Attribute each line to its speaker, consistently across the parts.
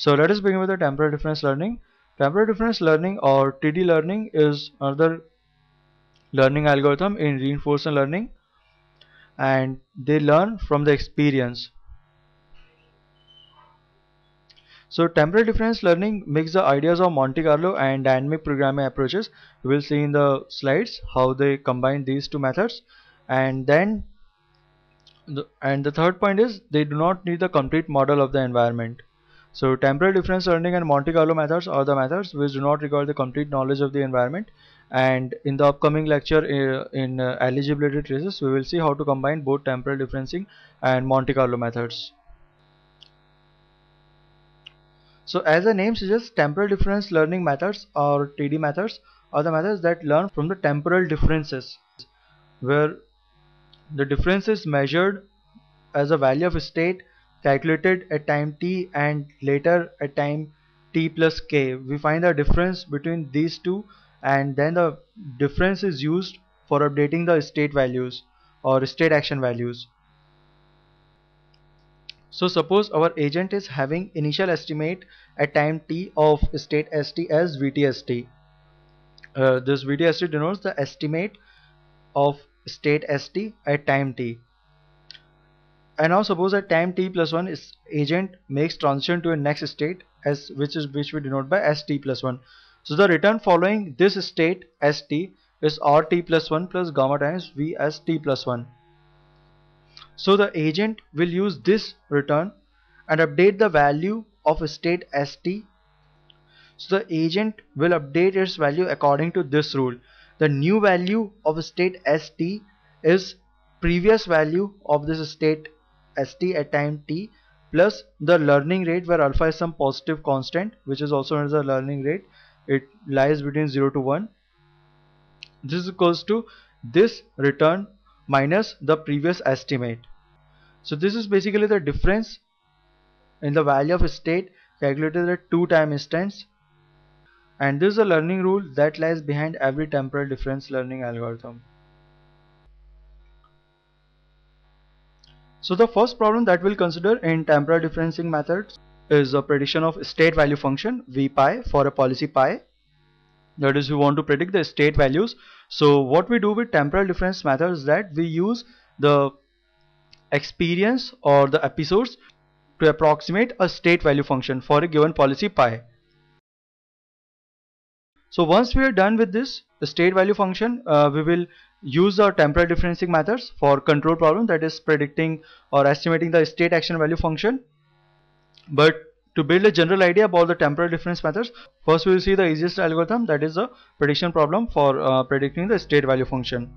Speaker 1: So let us begin with the temporal difference learning. Temporal difference learning or TD learning is another learning algorithm in reinforcement learning, and they learn from the experience. So temporal difference learning makes the ideas of Monte Carlo and dynamic programming approaches. We will see in the slides how they combine these two methods. And then the third point is they do not need the complete model of the environment. So temporal difference learning and Monte Carlo methods are the methods which do not require the complete knowledge of the environment. And in the upcoming lecture in eligibility traces, we will see how to combine both temporal differencing and Monte Carlo methods. So as the name suggests, temporal difference learning methods or TD methods are the methods that learn from the temporal differences, where the difference is measured as a value of a state calculated at time t and later at time t plus k. We find the difference between these two, and then the difference is used for updating the state values or state action values. So suppose our agent is having initial estimate at time t of state st as vtst. This vtst denotes the estimate of state st at time t. And now suppose at time t plus 1 is agent makes transition to a next state as which we denote by st plus 1. So the return following this state st is rt plus 1 plus gamma times v as t plus 1. So the agent will use this return and update the value of state st. So the agent will update its value according to this rule. The new value of state st is previous value of this state st at time t plus the learning rate, where alpha is some positive constant which is also known as the learning rate. It lies between 0 to 1. This is equals to this return minus the previous estimate. So this is basically the difference in the value of a state calculated at 2 time instance, and this is a learning rule that lies behind every temporal difference learning algorithm. So the first problem that we'll consider in temporal differencing methods is a prediction of state value function v pi for a policy pi. That is, we want to predict the state values. So what we do with temporal difference methods is that we use the experience or the episodes to approximate a state value function for a given policy pi. So once we are done with this state value function, we will use our temporal differencing methods for control problem, that is predicting or estimating the state action value function. But to build a general idea about the temporal difference methods, first we will see the easiest algorithm, that is a prediction problem for predicting the state value function.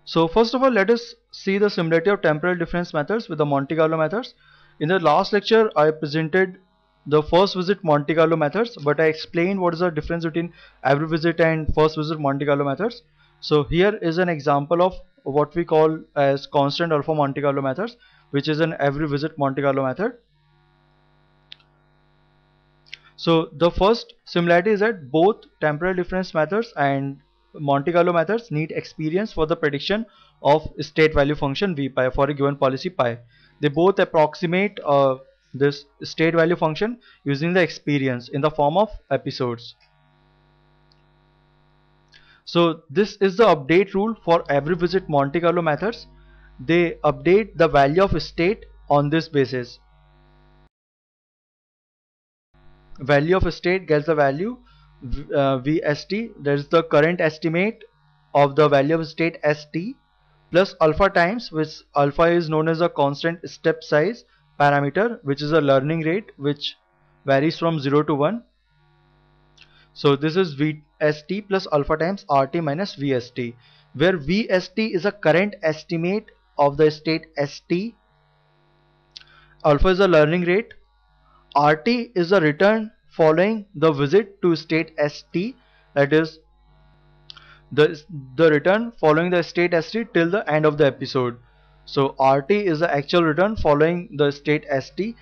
Speaker 1: So first of all, let us see the similarity of temporal difference methods with the Monte Carlo methods. In the last lecture, I presented the first visit Monte Carlo methods, but I explained what is the difference between every visit and first visit Monte Carlo methods. So here is an example of what we call as constant alpha Monte Carlo methods, which is an every visit Monte Carlo method. So the first similarity is that both temporal difference methods and Monte Carlo methods need experience for the prediction of state value function v pi for a given policy pi. They both approximate this state value function using the experience in the form of episodes. So this is the update rule for every visit Monte Carlo methods. They update the value of state on this basis. Value of state gets the value vst, that is the current estimate of the value of state st, plus alpha times, which alpha is known as a constant step size parameter, which is a learning rate which varies from 0 to 1. So this is vst plus alpha times rt minus vst, where vst is a current estimate of the state st, alpha is a learning rate, rt is a return following the visit to state st, that is the return following the state st till the end of the episode. So rt is the actual return following the state st,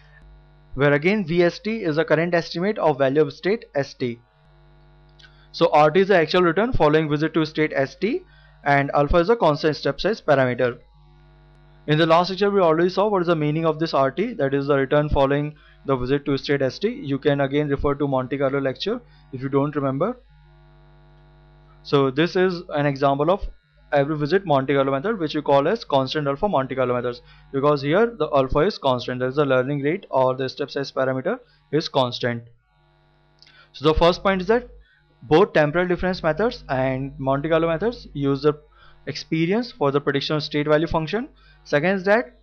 Speaker 1: where again vst is the current estimate of value of state st. So rt is the actual return following visit to state st, and alpha is a constant step size parameter. In the last lecture we already saw what is the meaning of this RT, that is the return following the visit to state ST. You can again refer to Monte Carlo lecture if you don't remember. So this is an example of every visit Monte Carlo method, which we call as constant alpha Monte Carlo methods, because here the alpha is constant, that is the learning rate or the step size parameter is constant. So the first point is that both temporal difference methods and Monte Carlo methods use the experience for the prediction of state value function. Second is that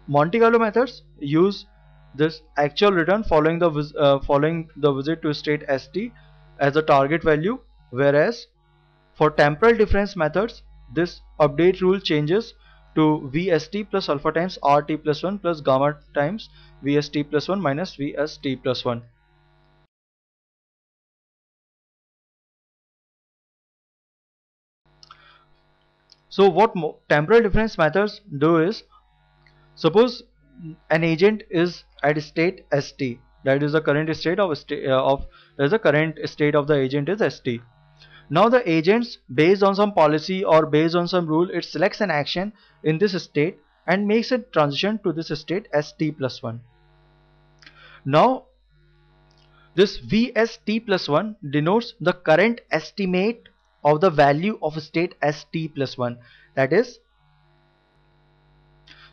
Speaker 1: Monte Carlo methods use this actual return following the visit to state ST as a target value, whereas for temporal difference methods this update rule changes to VST plus alpha times RT plus 1 plus gamma times VST plus 1 minus VST plus 1. So what temporal difference methods do is, suppose an agent is at state ST, that is the current state of the current state of the agent is ST. Now the agents, based on some policy or based on some rule, it selects an action in this state and makes a transition to this state ST plus 1. Now this VST plus 1 denotes the current estimate of the value of state ST plus 1. That is,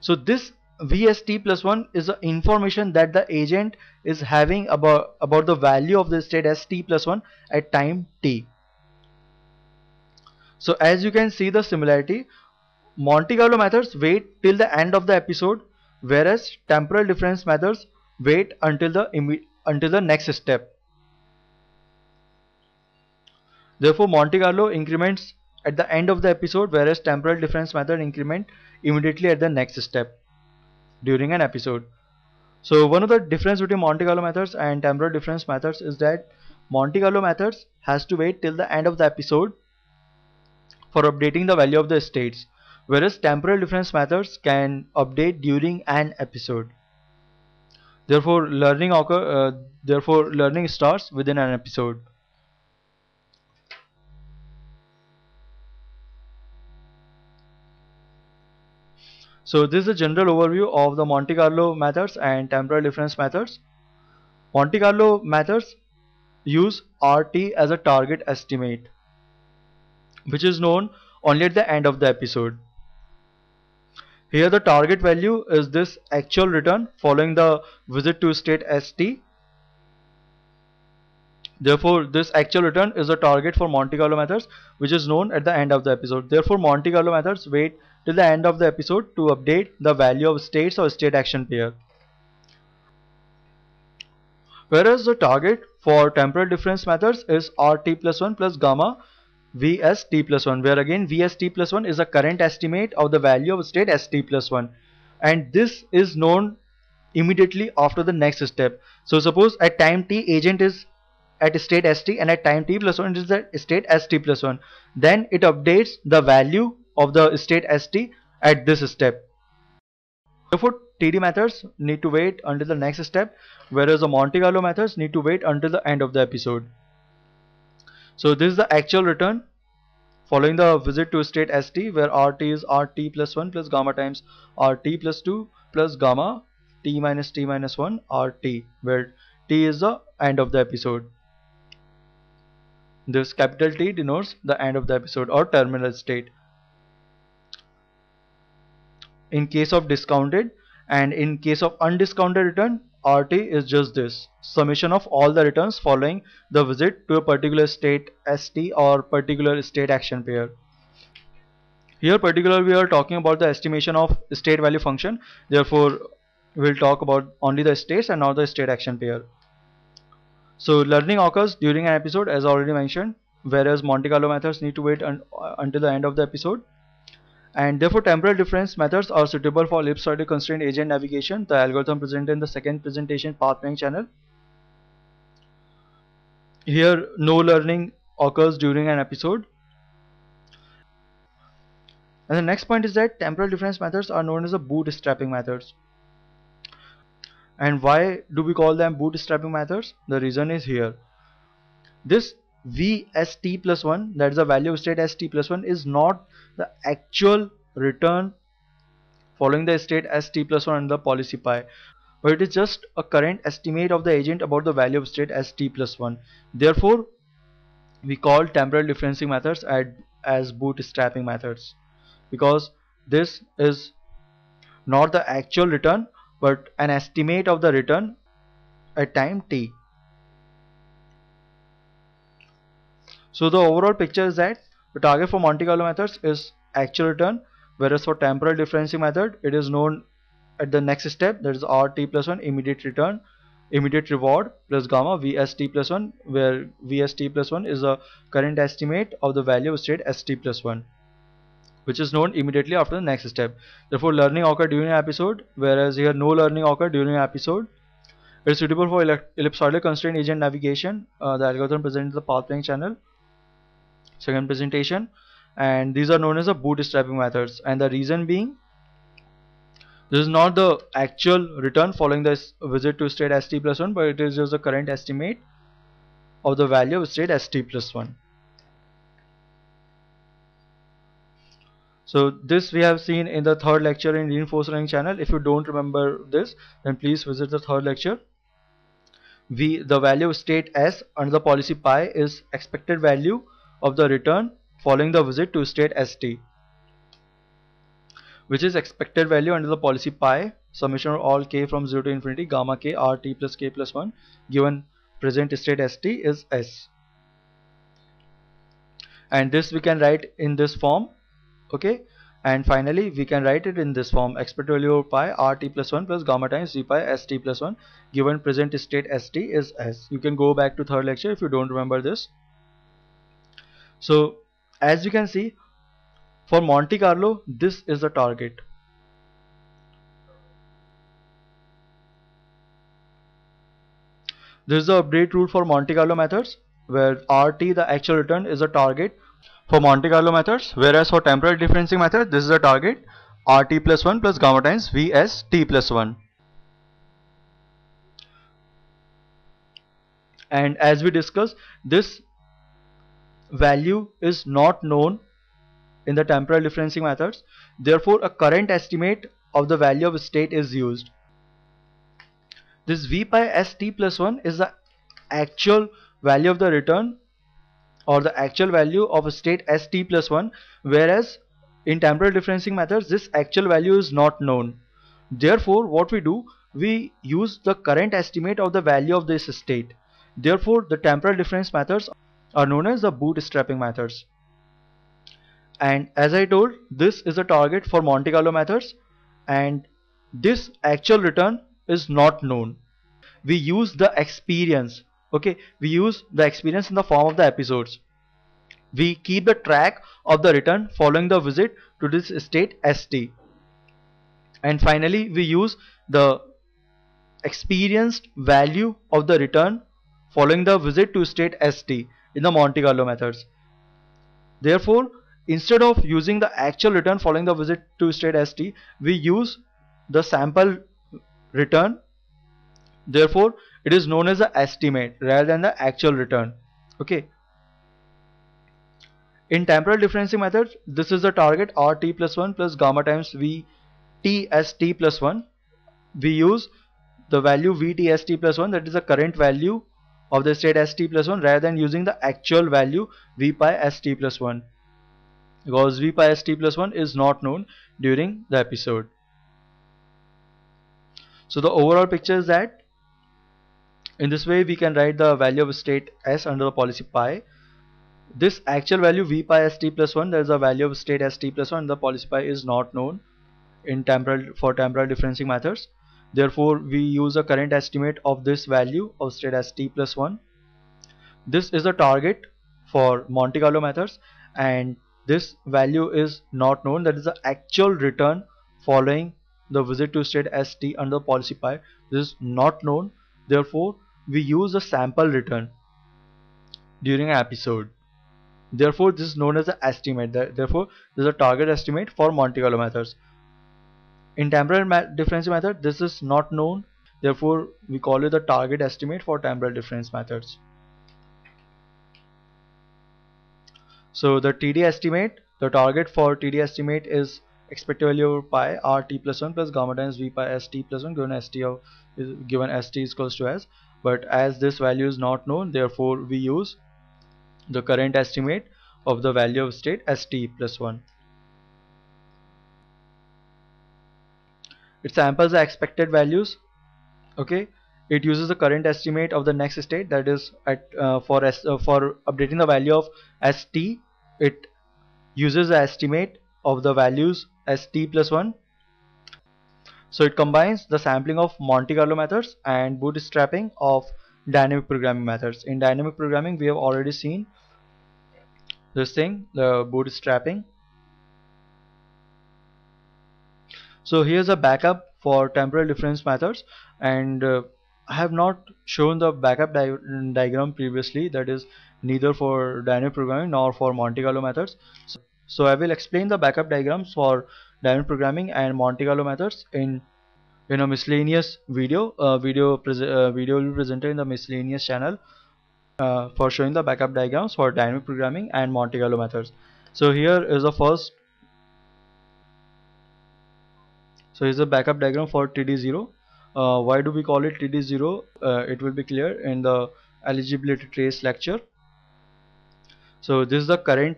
Speaker 1: so this VST plus 1 is the information that the agent is having about the value of the state ST plus 1 at time t. So as you can see the similarity, Monte Carlo methods wait till the end of the episode, whereas temporal difference methods wait until the next step. Therefore Monte Carlo increments at the end of the episode, whereas temporal difference method increment immediately at the next step during an episode. So one of the difference between Monte Carlo methods and temporal difference methods is that Monte Carlo methods has to wait till the end of the episode for updating the value of the states, whereas temporal difference methods can update during an episode. Therefore learning starts within an episode. So this is a general overview of the Monte Carlo methods and temporal difference methods. Monte Carlo methods use RT as a target estimate, which is known only at the end of the episode. Here the target value is this actual return following the visit to state ST. Therefore this actual return is the target for Monte Carlo methods, which is known at the end of the episode. Therefore Monte Carlo methods wait till the end of the episode to update the value of states or state action pair. Whereas the target for temporal difference methods is RT plus 1 plus gamma VST plus 1, where again VST plus 1 is the current estimate of the value of state ST plus 1, and this is known immediately after the next step. So suppose at time t agent is at state ST and at time t plus 1 is at state ST plus 1, then it updates the value of the state ST at this step. Therefore TD methods need to wait until the next step, whereas the Monte Carlo methods need to wait until the end of the episode. So this is the actual return following the visit to state ST, where RT is RT plus 1 plus gamma times RT plus 2 plus gamma T minus 1 RT, where T is the end of the episode. This capital T denotes the end of the episode or terminal state. In case of discounted and in case of undiscounted return, RT is just this summation of all the returns following the visit to a particular state ST or particular state action pair. Here particularly we are talking about the estimation of state value function, therefore we'll talk about only the states and not the state action pair. So learning occurs during an episode as already mentioned, whereas Monte Carlo methods need to wait until the end of the episode. And therefore temporal difference methods are suitable for ellipsoidal constraint agent navigation, the algorithm presented in the second presentation path planning channel. Here no learning occurs during an episode. And the next point is that temporal difference methods are known as the bootstrapping methods. And why do we call them bootstrapping methods? The reason is here. This VST plus 1, that is the value of state ST plus 1, is not the actual return following the state as t plus 1 under the policy pi, but it is just a current estimate of the agent about the value of state as t plus 1. Therefore, we call temporal differencing methods as bootstrapping methods, because this is not the actual return but an estimate of the return at time t. So the overall picture is that the target for Monte Carlo methods is actual return, whereas for temporal differencing method it is known at the next step, that is rt plus 1 immediate return, immediate reward plus gamma vst plus 1, where vst plus 1 is a current estimate of the value of state st plus 1, which is known immediately after the next step. Therefore learning occur during an episode, whereas here no learning occur during an episode. It is suitable for ellipsoidal constraint agent navigation. The algorithm presented in the path planning channel. Second presentation, and these are known as the bootstrapping methods, and the reason being, this is not the actual return following this visit to state st plus 1, but it is just the current estimate of the value of state st plus 1. So this we have seen in the third lecture in reinforced learning channel. If you don't remember this, then please visit the third lecture. The value of state s under the policy pi is expected value of the return following the visit to state st, which is expected value under the policy pi summation of all k from 0 to infinity gamma k rt plus k plus 1 given present state st is s, and this we can write in this form. Okay, and finally we can write it in this form: expected value of pi rt plus 1 plus gamma times v pi st plus 1 given present state st is s. You can go back to third lecture if you don't remember this. So as you can see, for Monte Carlo this is the target. This is the update rule for Monte Carlo methods, where RT, the actual return, is a target for Monte Carlo methods, whereas for temporal differencing method this is a target RT plus 1 plus gamma times Vs t plus 1. And as we discussed, this value is not known in the temporal differencing methods, therefore a current estimate of the value of state is used. This v pi st plus 1 is the actual value of the return or the actual value of a state st plus 1, whereas in temporal differencing methods this actual value is not known. Therefore what we do, we use the current estimate of the value of this state. Therefore the temporal difference methods are known as the bootstrapping methods. And as I told, this is the target for Monte Carlo methods, and this actual return is not known. We use the experience. Okay, we use the experience in the form of the episodes. We keep the track of the return following the visit to this state st, and finally we use the experienced value of the return following the visit to state st in the Monte Carlo methods. Therefore instead of using the actual return following the visit to state st, we use the sample return. Therefore it is known as the estimate rather than the actual return. Okay, in temporal differencing method this is the target rt plus 1 plus gamma times vt as t plus 1. We use the value vt as t plus 1, that is the current value of the state st plus 1, rather than using the actual value v pi as t plus 1, because v pi as t plus 1 is not known during the episode. So the overall picture is that in this way we can write the value of state s under the policy pi. This actual value v pi as t plus 1, there is a value of state as t plus 1 and the policy pi is not known in temporal differencing methods. Therefore we use a current estimate of this value of state as t plus 1. This is the target for Monte Carlo methods, and this value is not known, that is the actual return following the visit to state st under policy pi. This is not known, therefore we use a sample return during an episode. Therefore this is known as the estimate. Therefore this is a target estimate for Monte Carlo methods. In temporal difference method this is not known, therefore we call it the target estimate for temporal difference methods. So the TD estimate, the target for TD estimate is expected value of pi rt plus 1 plus gamma times v pi st plus 1 given st is equals to s. But as this value is not known, therefore we use the current estimate of the value of state st plus 1. It samples the expected values. Okay, it uses the current estimate of the next state, that is at for updating the value of st, it uses the estimate of the values st plus 1. So it combines the sampling of Monte Carlo methods and bootstrapping of dynamic programming methods. In dynamic programming we have already seen this thing, the bootstrapping. So here's a backup for temporal difference methods, and I have not shown the backup diagram previously, that is neither for dynamic programming nor for Monte Carlo methods. So I will explain the backup diagrams for dynamic programming and Monte Carlo methods in a miscellaneous video. Video will be presented in the miscellaneous channel for showing the backup diagrams for dynamic programming and Monte Carlo methods. So here is the first. So here's a backup diagram for TD0. Why do we call it TD0? It will be clear in the eligibility trace lecture. So this is the current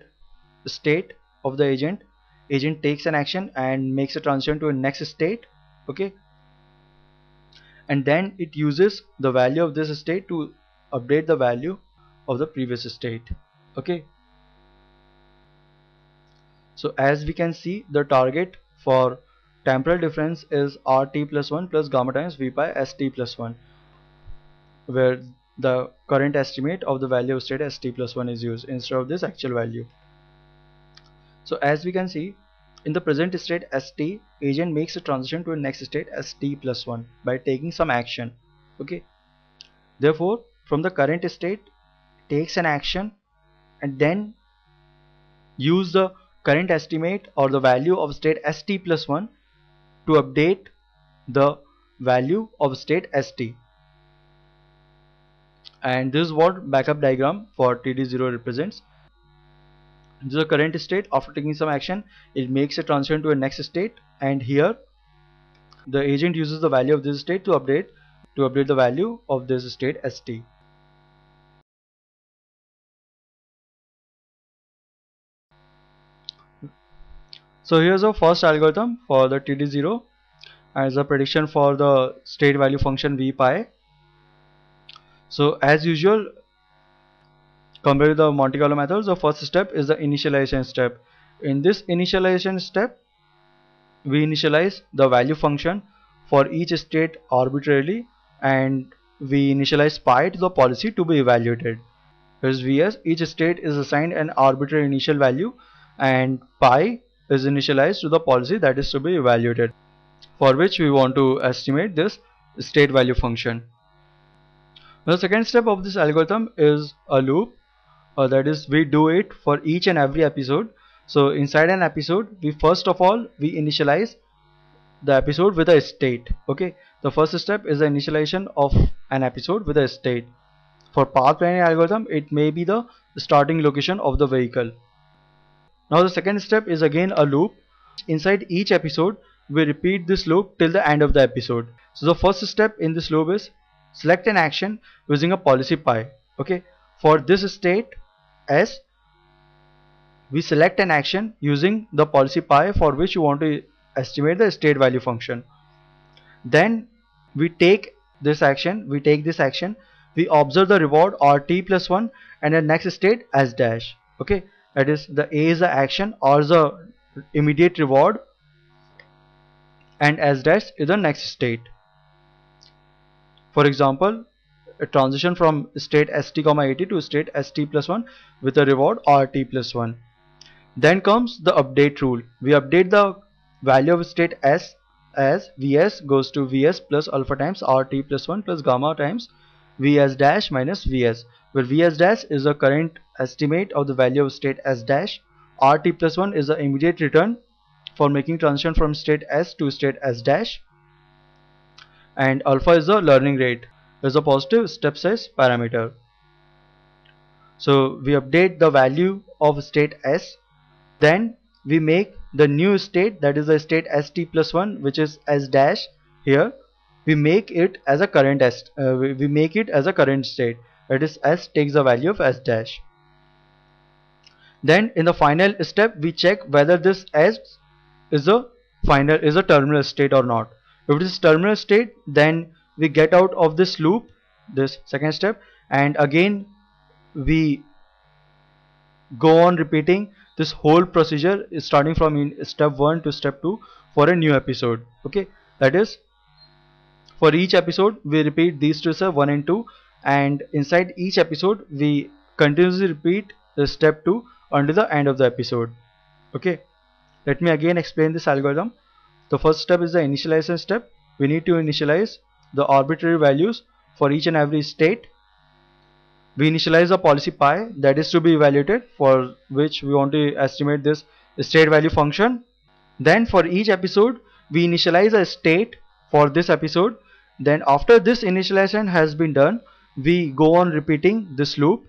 Speaker 1: state of the agent. Agent takes an action and makes a transition to a next state. Okay, and then it uses the value of this state to update the value of the previous state. Okay, so as we can see, the target for temporal difference is rt plus 1 plus gamma times v pi st plus 1, where the current estimate of the value of state st plus 1 is used instead of this actual value. So as we can see, in the present state st, agent makes a transition to a next state st plus 1 by taking some action. Okay, therefore from the current state takes an action and then use the current estimate or the value of state st plus 1 to update the value of state st. And this is what backup diagram for TD0 represents. This is the current state. After taking some action, it makes a transition to a next state, and here the agent uses the value of this state to update the value of this state st. So here's the first algorithm for the TD0 as a prediction for the state value function v pi. So as usual, compared to the Monte Carlo methods, the first step is the initialization step. In this initialization step, we initialize the value function for each state arbitrarily, and we initialize pi to the policy to be evaluated. Here's Vs. Each state is assigned an arbitrary initial value, and pi is initialized to the policy that is to be evaluated, for which we want to estimate this state value function. The second step of this algorithm is a loop, that is we do it for each and every episode. So inside an episode, we first of all we initialize the episode with a state. Okay, the first step is the initialization of an episode with a state. For path planning algorithm, it may be the starting location of the vehicle. Now the second step is again a loop. Inside each episode, we repeat this loop till the end of the episode. So the first step in this loop is select an action using a policy pi. Okay, for this state S, we select an action using the policy pi for which you want to estimate the state value function. Then we take this action, we observe the reward rt plus 1 and the next state S dash. Okay, that is the A is the action or the immediate reward, and S dash is the next state. For example, a transition from state st comma 80 to state st plus 1 with a reward rt plus 1. Then comes the update rule. We update the value of state S as Vs goes to Vs plus alpha times rt plus 1 plus gamma times Vs dash minus Vs, where Vs dash is the current estimate of the value of state S dash, rt plus 1 is the immediate return for making transition from state S to state S dash, and alpha is the learning rate, is a positive step size parameter. So we update the value of state S, then we make the new state, that is the state st plus 1, which is s dash here, we make it as a current we make it as a current state, that is s takes the value of s dash. Then in the final step we check whether this s is a terminal state or not. If it is terminal state, then we get out of this loop, this second step, and again we go on repeating this whole procedure starting from step 1 to step 2 for a new episode. Okay, that is, for each episode we repeat these two steps 1 and 2, and inside each episode we continuously repeat the step 2 until the end of the episode. Okay, let me again explain this algorithm. The first step is the initialization step. We need to initialize the arbitrary values for each and every state. We initialize a policy pi that is to be evaluated, for which we want to estimate this state value function. Then for each episode we initialize a state for this episode. Then after this initialization has been done, we go on repeating this loop,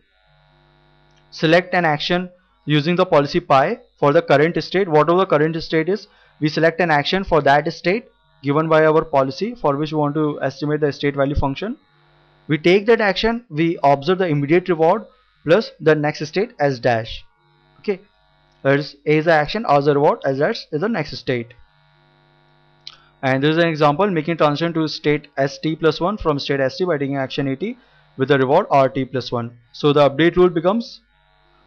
Speaker 1: select an action using the policy pi for the current state. Whatever the current state is, we select an action for that state given by our policy, for which we want to estimate the state value function. We take that action, we observe the immediate reward plus the next state s dash. Okay, that is, A is the action, R is the reward, s dash is the next state. And this is an example making transition to state st plus 1 from state st by taking action at with the reward rt plus 1. So the update rule becomes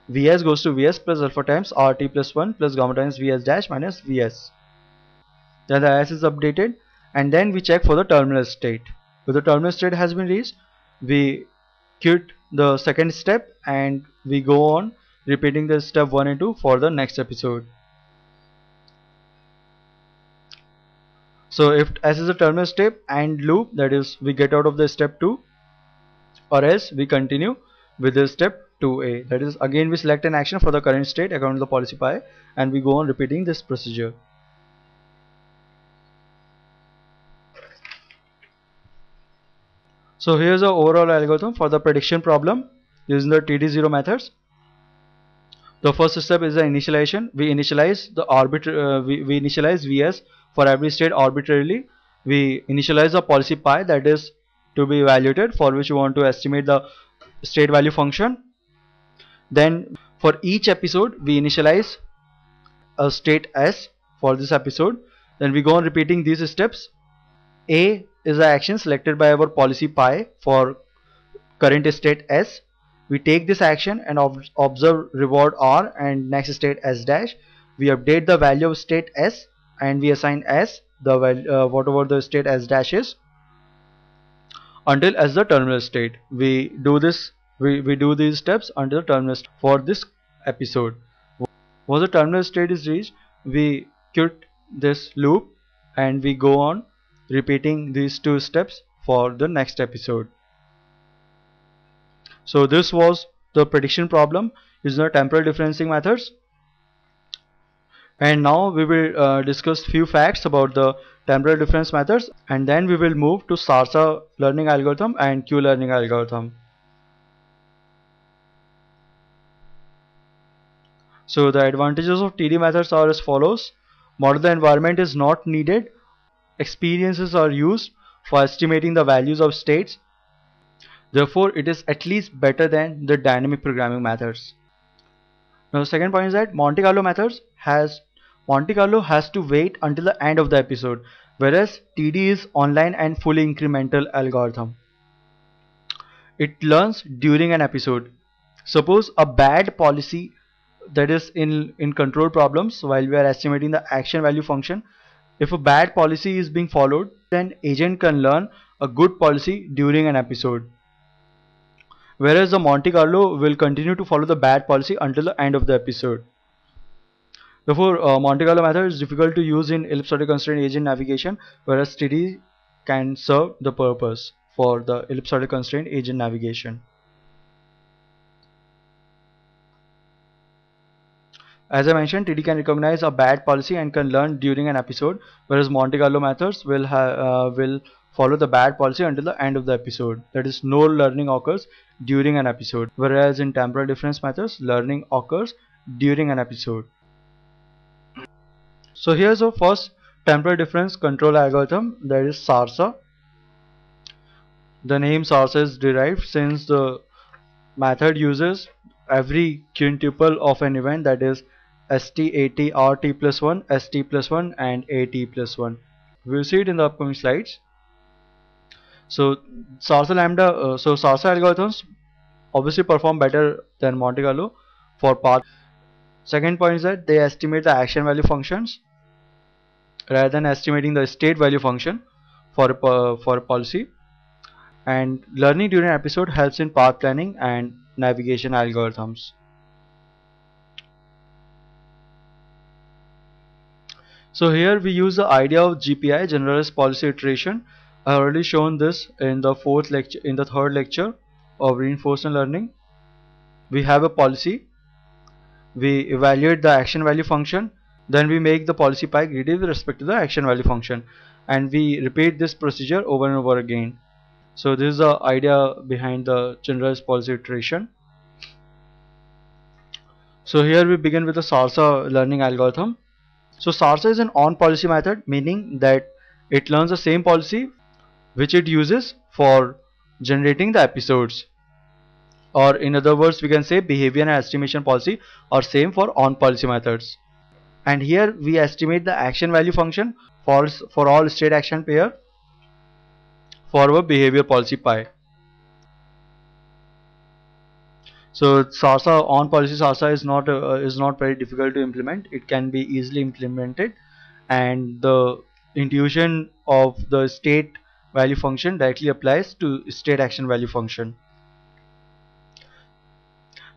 Speaker 1: vs goes to vs plus alpha times rt plus 1 plus gamma times vs dash minus vs. Then the s is updated, and then we check for the terminal state. If the terminal state has been reached, we quit the second step and we go on repeating the step 1 and 2 for the next episode. So if s is a terminal step and loop, that is, we get out of the step 2, or else we continue with the step 2a, that is, again we select an action for the current state according to the policy pi, and we go on repeating this procedure. So here's the overall algorithm for the prediction problem using the TD0 methods. The first step is the initialization. We initialize the we initialize vs for every state arbitrarily. We initialize the policy pi that is to be evaluated, for which we want to estimate the state value function. Then for each episode we initialize a state s for this episode. Then we go on repeating these steps. A is the action selected by our policy pi for current state s. We take this action and observe reward r and next state s dash. We update the value of state s and we assign s the value whatever the state s dash is until s the terminal state. We do this. We do these steps until terminal state for this episode. Once the terminal state is reached, we quit this loop and we go on repeating these two steps for the next episode. So this was the prediction problem using the temporal differencing methods. And now we will discuss few facts about the temporal difference methods, and then we will move to SARSA learning algorithm and Q learning algorithm. So the advantages of TD methods are as follows. Model the environment is not needed. Experiences are used for estimating the values of states. Therefore, it is at least better than the dynamic programming methods. Now, the second point is that Monte Carlo has to wait until the end of the episode, whereas TD is online and fully incremental algorithm. It learns during an episode. Suppose a bad policy, that is in control problems, while we are estimating the action value function, if a bad policy is being followed, then agent can learn a good policy during an episode. Whereas the Monte Carlo will continue to follow the bad policy until the end of the episode. Therefore, Monte Carlo method is difficult to use in ellipsoidal constraint agent navigation, whereas TD can serve the purpose for the ellipsoidal constraint agent navigation. As I mentioned, TD can recognize a bad policy and can learn during an episode, whereas Monte Carlo methods will follow the bad policy until the end of the episode. That is, no learning occurs during an episode, whereas in temporal difference methods, learning occurs during an episode. So here's our first temporal difference control algorithm, that is SARSA. The name SARSA is derived since the method uses every quintuple of an event, that is st, at, rt plus 1, st plus 1 and at plus 1. We'll see it in the upcoming slides. So SARSA algorithms obviously perform better than Monte Carlo for path. Second point is that they estimate the action value functions rather than estimating the state value function for a policy. And learning during episode helps in path planning and navigation algorithms. So here we use the idea of GPI, generalized policy iteration. I have already shown this in the third lecture of reinforcement learning. We have a policy, we evaluate the action value function, then we make the policy pi greedy with respect to the action value function, and we repeat this procedure over and over again. So this is the idea behind the generalized policy iteration. So here we begin with the SARSA learning algorithm. So SARSA is an on policy method, meaning that it learns the same policy which it uses for generating the episodes, or in other words we can say behavior and estimation policy are same for on policy methods. And here we estimate the action value function for all state action pair for our behavior policy pi. So SARSA on policy SARSA is not very difficult to implement. It can be easily implemented, and the intuition of the state value function directly applies to state action value function.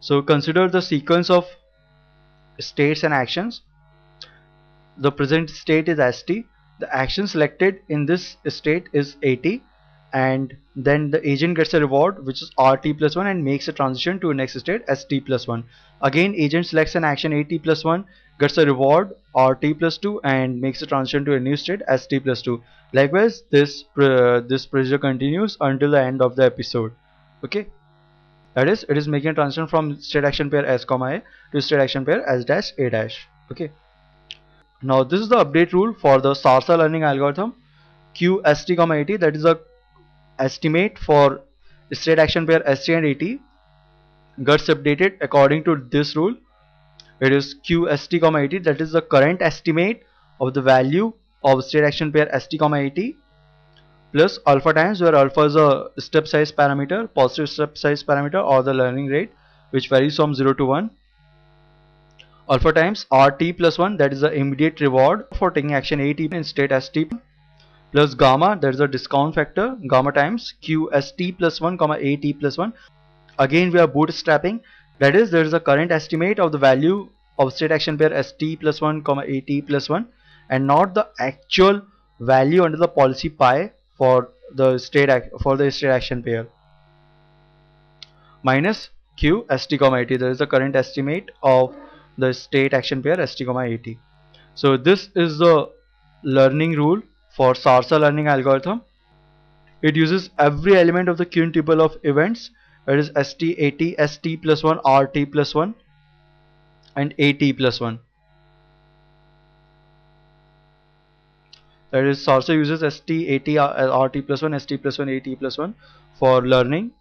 Speaker 1: So consider the sequence of states and actions. The present state is ST, the action selected in this state is AT, and then the agent gets a reward which is RT plus 1 and makes a transition to a next state ST plus 1. Again agent selects an action AT plus 1, gets a reward RT plus 2 and makes a transition to a new state ST plus 2. Likewise this procedure continues until the end of the episode. Okay, that is, it is making a transition from state action pair S comma A to state action pair S dash A dash. Okay. Now this is the update rule for the SARSA learning algorithm. Q ST comma AT, that is the estimate for state action pair ST and AT, gets updated according to this rule. It is Q ST comma AT, that is the current estimate of the value of state action pair ST comma AT plus alpha times, where alpha is a step size parameter, positive step size parameter, or the learning rate which varies from 0 to 1. Alpha times RT plus 1, that is the immediate reward for taking action AT in state ST, plus gamma, that is the discount factor, gamma times QST plus 1 comma AT plus 1. Again we are bootstrapping, that is there is a current estimate of the value of state action pair ST plus 1 comma AT plus 1 and not the actual value under the policy pi for the state action pair, minus Q ST comma AT, there is the current estimate of the state action pair ST comma AT. So this is the learning rule for SARSA learning algorithm. It uses every element of the quintuple of events, that is ST, AT, ST plus 1, RT plus 1 and AT plus 1. That is, SARSA uses ST, AT, RT plus 1, ST plus 1, AT plus 1 for learning,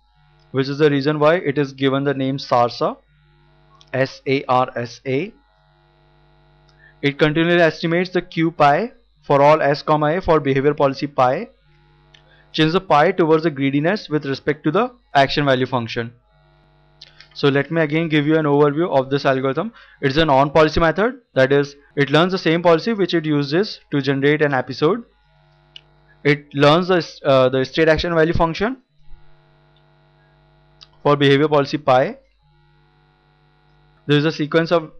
Speaker 1: which is the reason why it is given the name SARSA, SARSA. It continually estimates the Q pi for all S comma A for behavior policy pi, change the pi towards the greediness with respect to the action value function. So let me again give you an overview of this algorithm. It is an on policy method, that is it learns the same policy which it uses to generate an episode. It learns the state action value function for behavior policy pi. There is a sequence of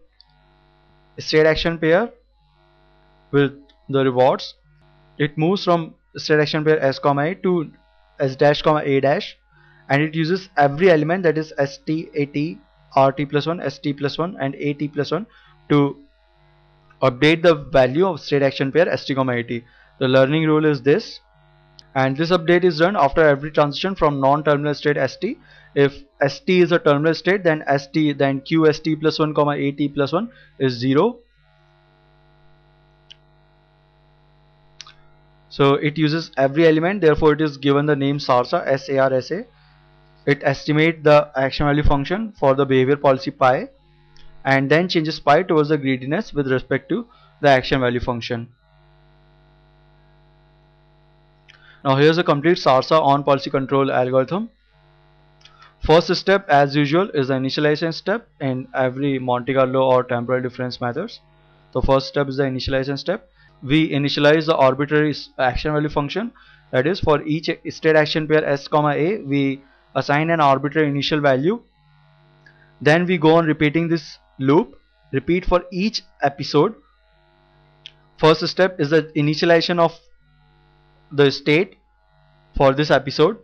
Speaker 1: state action pair with the rewards. It moves from state action pair S comma A to S dash comma A dash, and it uses every element, that is ST, AT, RT plus 1, ST plus 1 and AT plus 1 to update the value of state action pair ST comma AT. The learning rule is this, and this update is done after every transition from non-terminal state ST. If ST is a terminal state, then QST plus 1 comma AT plus 1 is 0, So it uses every element, therefore it is given the name SARSA, SARSA. It estimates the action value function for the behavior policy pi and then changes pi towards the greediness with respect to the action value function. Now here's a complete SARSA on policy control algorithm. First step, as usual, is the initialization step in every Monte Carlo or temporal difference methods. The first step is the initialization step. We initialize the arbitrary action value function, that is, for each state action pair s comma a we assign an arbitrary initial value. Then we go on repeating this loop, repeat for each episode. First step is the initialization of the state for this episode.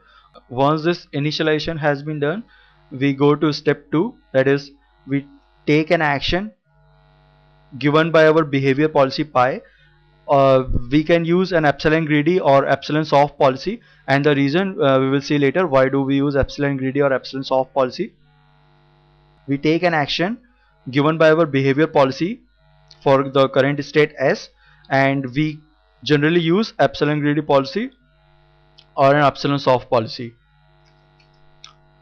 Speaker 1: Once this initialization has been done, we go to step 2, that is, we take an action given by our behavior policy pi. We can use an epsilon greedy or epsilon soft policy, and the reason we will see later why do we use epsilon greedy or epsilon soft policy. We take an action given by our behavior policy for the current state S, and we generally use epsilon greedy policy or an epsilon soft policy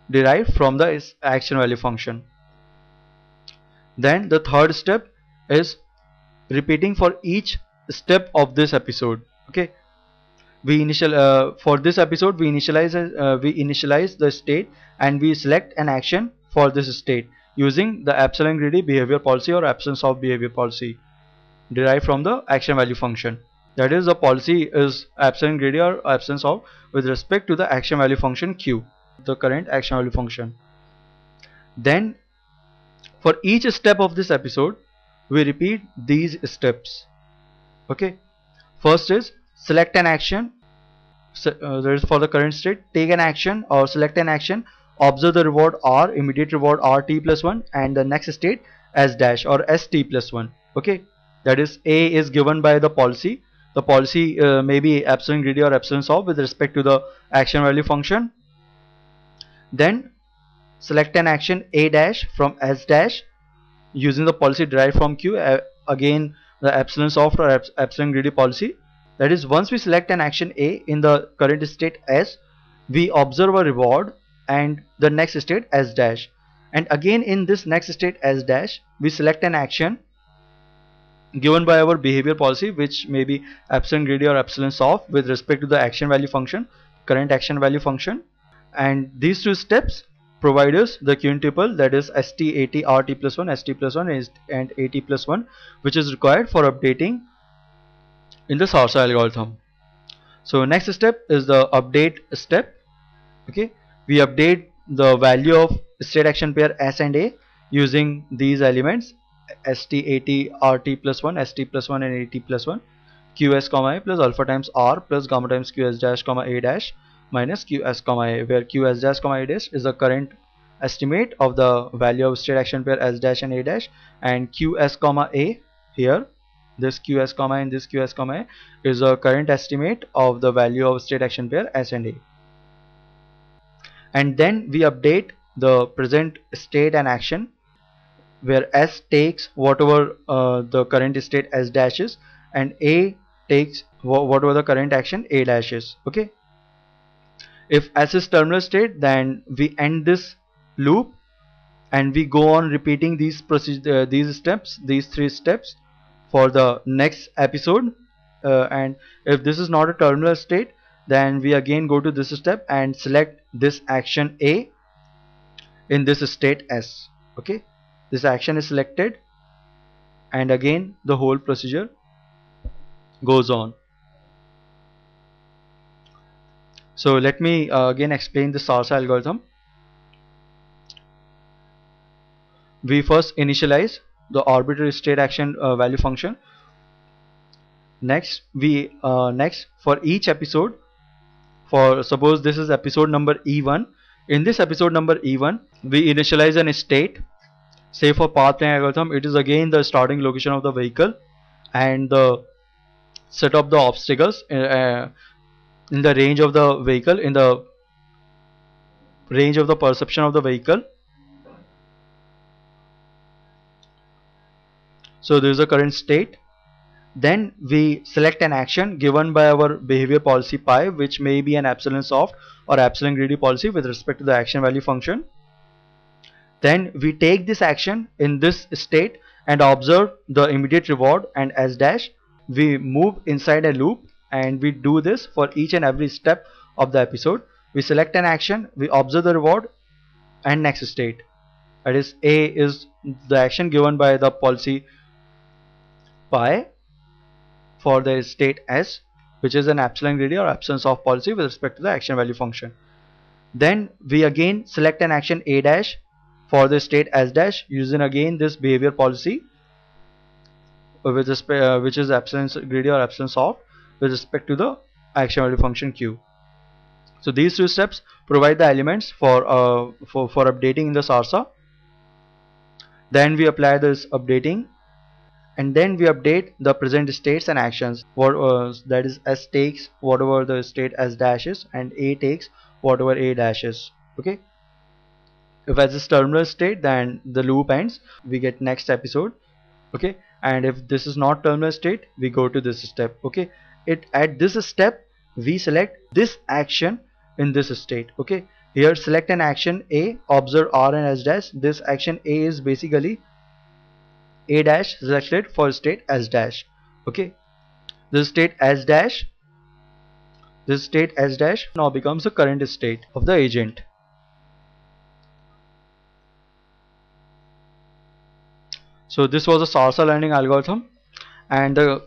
Speaker 1: derived from the action value function. Then the third step is repeating for each step of this episode. Okay, we for this episode we initialize the state and we select an action for this state using the epsilon greedy behavior policy or epsilon soft behavior policy derived from the action value function. That is, the policy is epsilon greedy or epsilon soft with respect to the action value function q, the current action value function. Then for each step of this episode we repeat these steps. Okay, first is select an action. That is for the current state, take an action or select an action, observe the reward r, immediate reward rt plus 1, and the next state s dash or st plus 1. Okay, that is, a is given by the policy. The policy may be epsilon greedy or epsilon soft with respect to the action value function. Then select an action a dash from s dash using the policy derived from q, again the epsilon soft or epsilon greedy policy. That is, once we select an action a in the current state s, we observe a reward and the next state s dash, and again in this next state s dash we select an action given by our behavior policy, which may be epsilon greedy or epsilon soft with respect to the action value function, current action value function. And these two steps provide us the quintuple, that is st, at, rt plus 1, st plus 1 and at plus 1, which is required for updating in the SARSA algorithm. So next step is the update step. Okay, we update the value of state action pair s and a using these elements st, at, rt plus 1, st plus 1 and at plus 1, qs comma a plus alpha times r plus gamma times qs dash comma a dash minus qs comma a, where qs dash comma a dash is the current estimate of the value of state action pair s dash and a dash, and qs comma a, here this qs comma and this qs comma a is a current estimate of the value of state action pair s and a. And then we update the present state and action, where s takes whatever the current state s dash is and a takes whatever the current action a dash is. Okay, if s is terminal state, then we end this loop and we go on repeating these steps, these 3 steps for the next episode. And if this is not a terminal state, then we again go to this step and select this action a in this state s. Okay, this action is selected and again the whole procedure goes on. So let me again explain the SARSA algorithm. We first initialize the arbitrary state action value function. Next for each episode, for suppose this is episode number E1, in this episode number E1 we initialize an state. Say for path planning algorithm, it is again the starting location of the vehicle and the set of the obstacles in the range of the vehicle, in the range of the perception of the vehicle. So there is a current state Then we select an action given by our behavior policy pi, which may be an epsilon soft or epsilon greedy policy with respect to the action value function. Then we take this action in this state and observe the immediate reward and s dash. We move inside a loop and we do this for each and every step of the episode. We select an action, we observe the reward and next state. That is, A is the action given by the policy pi for the state S, which is an epsilon greedy or epsilon soft policy with respect to the action value function. Then we again select an action A dash for the state S dash using again this behavior policy with which is epsilon greedy or epsilon soft with respect to the action value function Q. So these two steps provide the elements for updating in the SARSA. Then we apply this updating, and then we update the present states and actions. That is, S takes whatever the state S dash is and A takes whatever A dash is. Okay. If S is terminal state, then the loop ends. We get next episode. Okay. And if this is not terminal state, we go to this step. Okay. At this step we select this action in this state. Okay. Here select an action A, observe R and S dash. This action A is basically A dash selected for state S dash. Okay. This state S dash now becomes the current state of the agent. So this was a SARSA learning algorithm, and the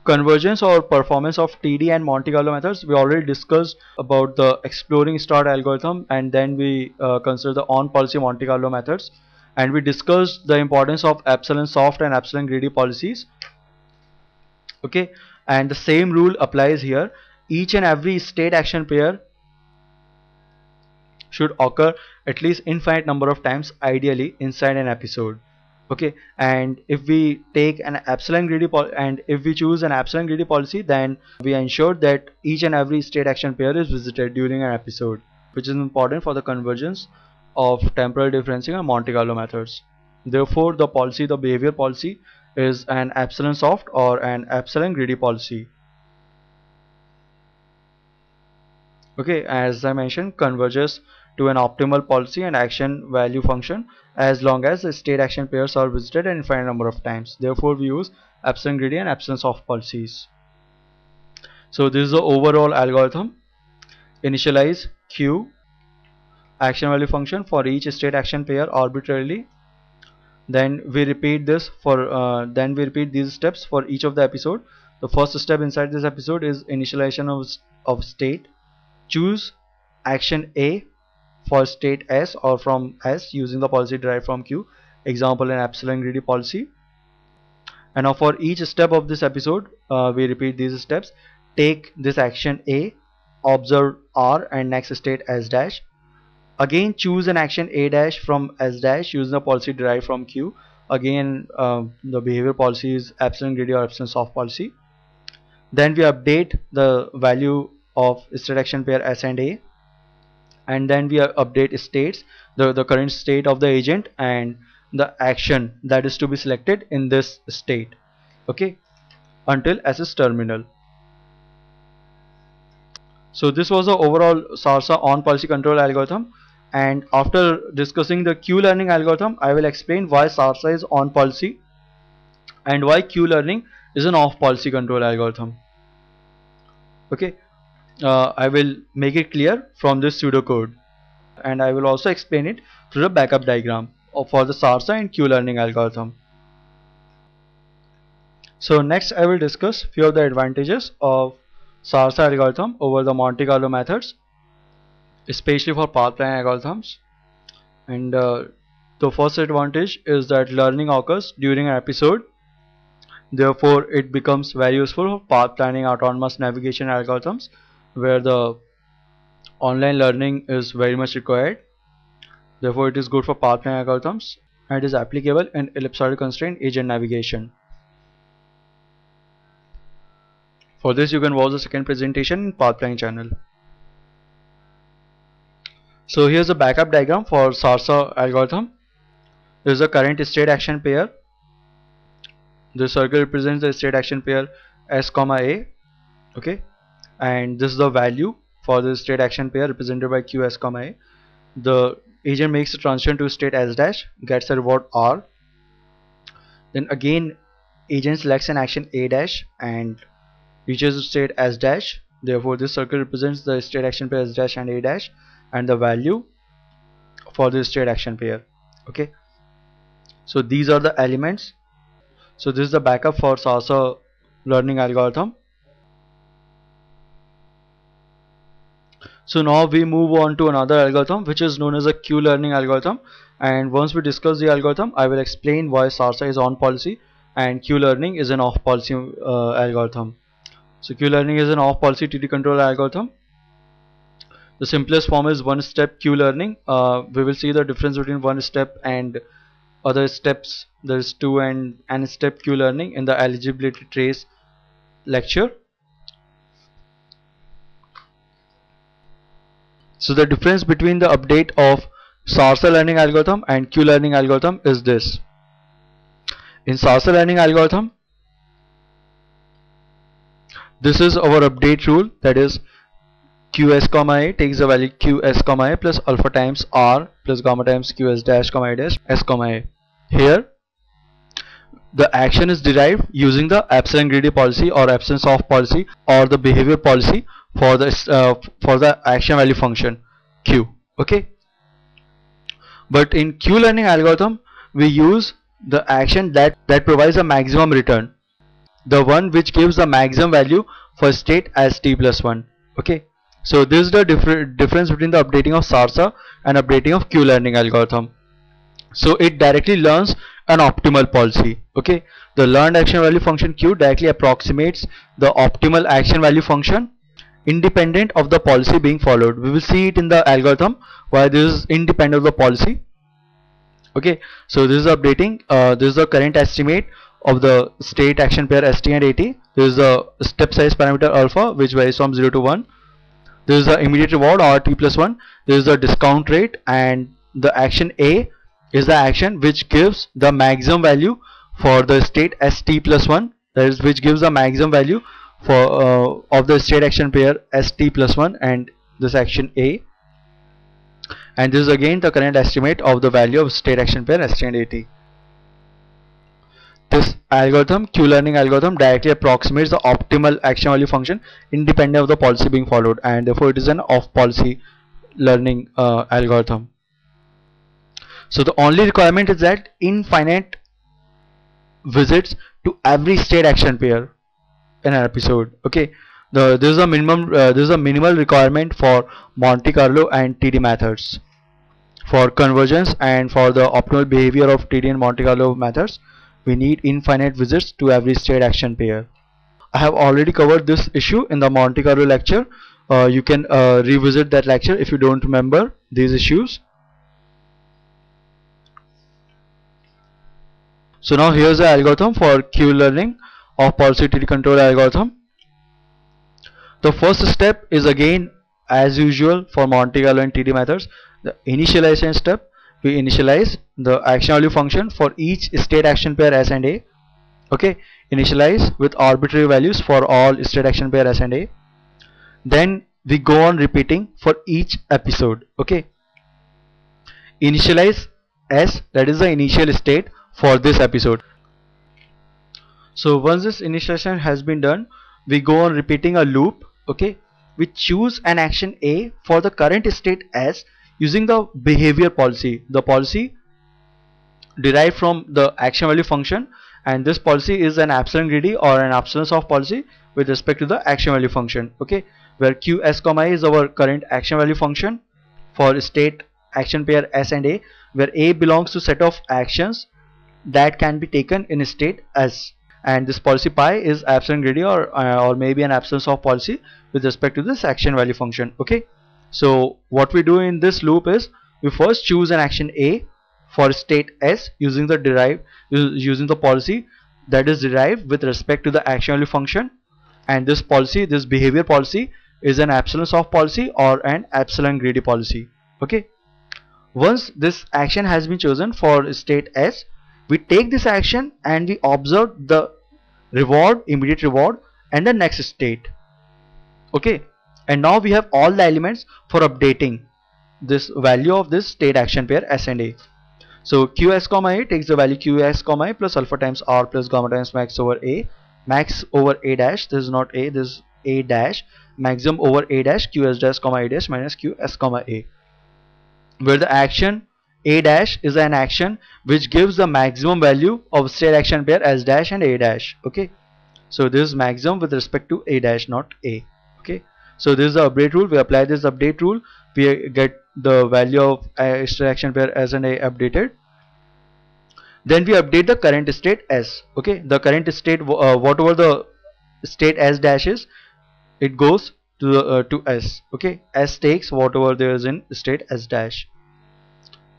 Speaker 1: convergence or performance of TD and Monte Carlo methods. We already discussed about the exploring start algorithm, and then we consider the on policy Monte Carlo methods, and we discussed the importance of epsilon soft and epsilon greedy policies. Okay, and the same rule applies here. Each and every state action pair should occur at least infinite number of times, ideally inside an episode. Okay, and if we take an epsilon greedy if we choose an epsilon greedy policy, then we ensure that each and every state action pair is visited during an episode, which is important for the convergence of temporal differencing and Monte Carlo methods. Therefore the behavior policy is an epsilon soft or an epsilon greedy policy. Okay, as I mentioned, converges to an optimal policy and action value function as long as the state action pairs are visited an infinite number of times. Therefore we use epsilon greedy and epsilon soft policies. So this is the overall algorithm. Initialize Q action value function for each state action pair arbitrarily. Then we repeat this for these steps for each of the episode. The first step inside this episode is initialization of state. Choose action A for state S or from S using the policy derived from Q, example an epsilon greedy policy. And now for each step of this episode we repeat these steps. Take this action A, observe R and next state S dash. Again choose an action A dash from S dash using the policy derived from Q. Again the behavior policy is epsilon greedy or epsilon soft policy. Then we update the value of state action pair S and A, and then we update states, the current state of the agent and the action that is to be selected in this state. Okay, until S is terminal. So this was the overall SARSA on policy control algorithm, and after discussing the Q learning algorithm I will explain why SARSA is on policy and why Q learning is an off policy control algorithm. Okay, I will make it clear from this pseudocode, and I will also explain it through the backup diagram for the SARSA and Q learning algorithm. So next I will discuss few of the advantages of SARSA algorithm over the Monte Carlo methods, especially for path planning algorithms. And the first advantage is that learning occurs during an episode. Therefore it becomes very useful for path planning autonomous navigation algorithms where the online learning is very much required. Therefore it is good for path planning algorithms, and it is applicable in ellipsoidal constraint agent navigation. For this you can watch the second presentation in path planning channel. So here's a backup diagram for SARSA algorithm. This is a current state action pair. This circle represents the state action pair S comma A. Okay, and this is the value for the state action pair represented by Q S comma A. The agent makes a transition to state S dash, gets a reward R. Then again agent selects an action A dash and reaches the state S dash. Therefore this circle represents the state action pair S dash and A dash and the value for this state action pair. Okay, so these are the elements. So this is the backup for Sarsa learning algorithm. So now we move on to another algorithm which is known as a Q learning algorithm, and once we discuss the algorithm I will explain why Sarsa is on policy and Q learning is an off policy algorithm. So Q learning is an off policy TD control algorithm. The simplest form is one step Q learning. We will see the difference between one step and other steps. There is two and n step Q learning in the eligibility trace lecture. So the difference between the update of Sarsa learning algorithm and Q learning algorithm is this. In Sarsa learning algorithm, this is our update rule, that is Qs comma A takes the value Qs comma A plus alpha times R plus gamma times Qs dash comma A dash S comma A. Here the action is derived using the epsilon greedy policy or absence of policy or the behavior policy for the action value function Q. Okay, but in Q learning algorithm we use the action that provides a maximum return, the one which gives the maximum value for state as t plus 1. Okay, so this is the difference between the updating of Sarsa and updating of Q learning algorithm. So it directly learns an optimal policy. Okay, the learned action value function Q directly approximates the optimal action value function independent of the policy being followed. We will see it in the algorithm why this is independent of the policy. Okay, so this is updating. This is the current estimate of the state action pair ST and AT. This is the step size parameter alpha which varies from 0 to 1. This is the immediate reward RT plus 1. This is the discount rate, and the action A is the action which gives the maximum value for the state ST plus 1, that is which gives the maximum value for of the state action pair ST plus 1 and this action A, and this is again the current estimate of the value of state action pair ST and AT. This algorithm, Q learning algorithm, directly approximates the optimal action value function independent of the policy being followed, and therefore it is an off policy learning algorithm. So the only requirement is that infinite visits to every state action pair in an episode. Okay, this is a minimum. This is a minimal requirement for Monte Carlo and TD methods. For convergence and for the optimal behavior of TD and Monte Carlo methods, we need infinite visits to every state action pair. I have already covered this issue in the Monte Carlo lecture. You can revisit that lecture if you don't remember these issues. So now here's the algorithm for Q learning of policy TD control algorithm. The first step is again as usual for Monte Carlo and TD methods, the initialization step. We initialize the action value function for each state action pair S and A. Okay, initialize with arbitrary values for all state action pair S and A. Then we go on repeating for each episode. Okay, initialize S, that is the initial state for this episode. So once this initialization has been done, we go on repeating a loop. Okay, we choose an action A for the current state S using the behavior policy, the policy derived from the action value function, and this policy is an epsilon greedy or an absence of policy with respect to the action value function. Okay, where Qs comma A is our current action value function for state action pair S and A, where A belongs to set of actions that can be taken in state S, and this policy pi is epsilon greedy or maybe an absence of policy with respect to this action value function. Okay, so what we do in this loop is we first choose an action A for state S using the policy that is derived with respect to the action value function, and this policy, this behavior policy, is an absence of policy or an epsilon greedy policy. Okay, once this action has been chosen for state S, We take this action and we observe the reward, immediate reward, and the next state. Okay, and now we have all the elements for updating this value of this state action pair S and A. So qs comma a takes the value qs comma a plus alpha times r plus gamma times max over a, max over a dash, this is not a, this is a dash, maximum over a dash qs dash comma a dash minus qs comma a, where the action a dash is an action which gives the maximum value of state action pair s dash and a dash. Okay, so this is maximum with respect to a dash, not a. Okay, so this is the update rule. We apply this update rule, we get the value of state action pair s and a updated. Then we update the current state s. Okay, the current state, whatever the state s dash is, it goes to the to s. Okay, s takes whatever there is in state s dash.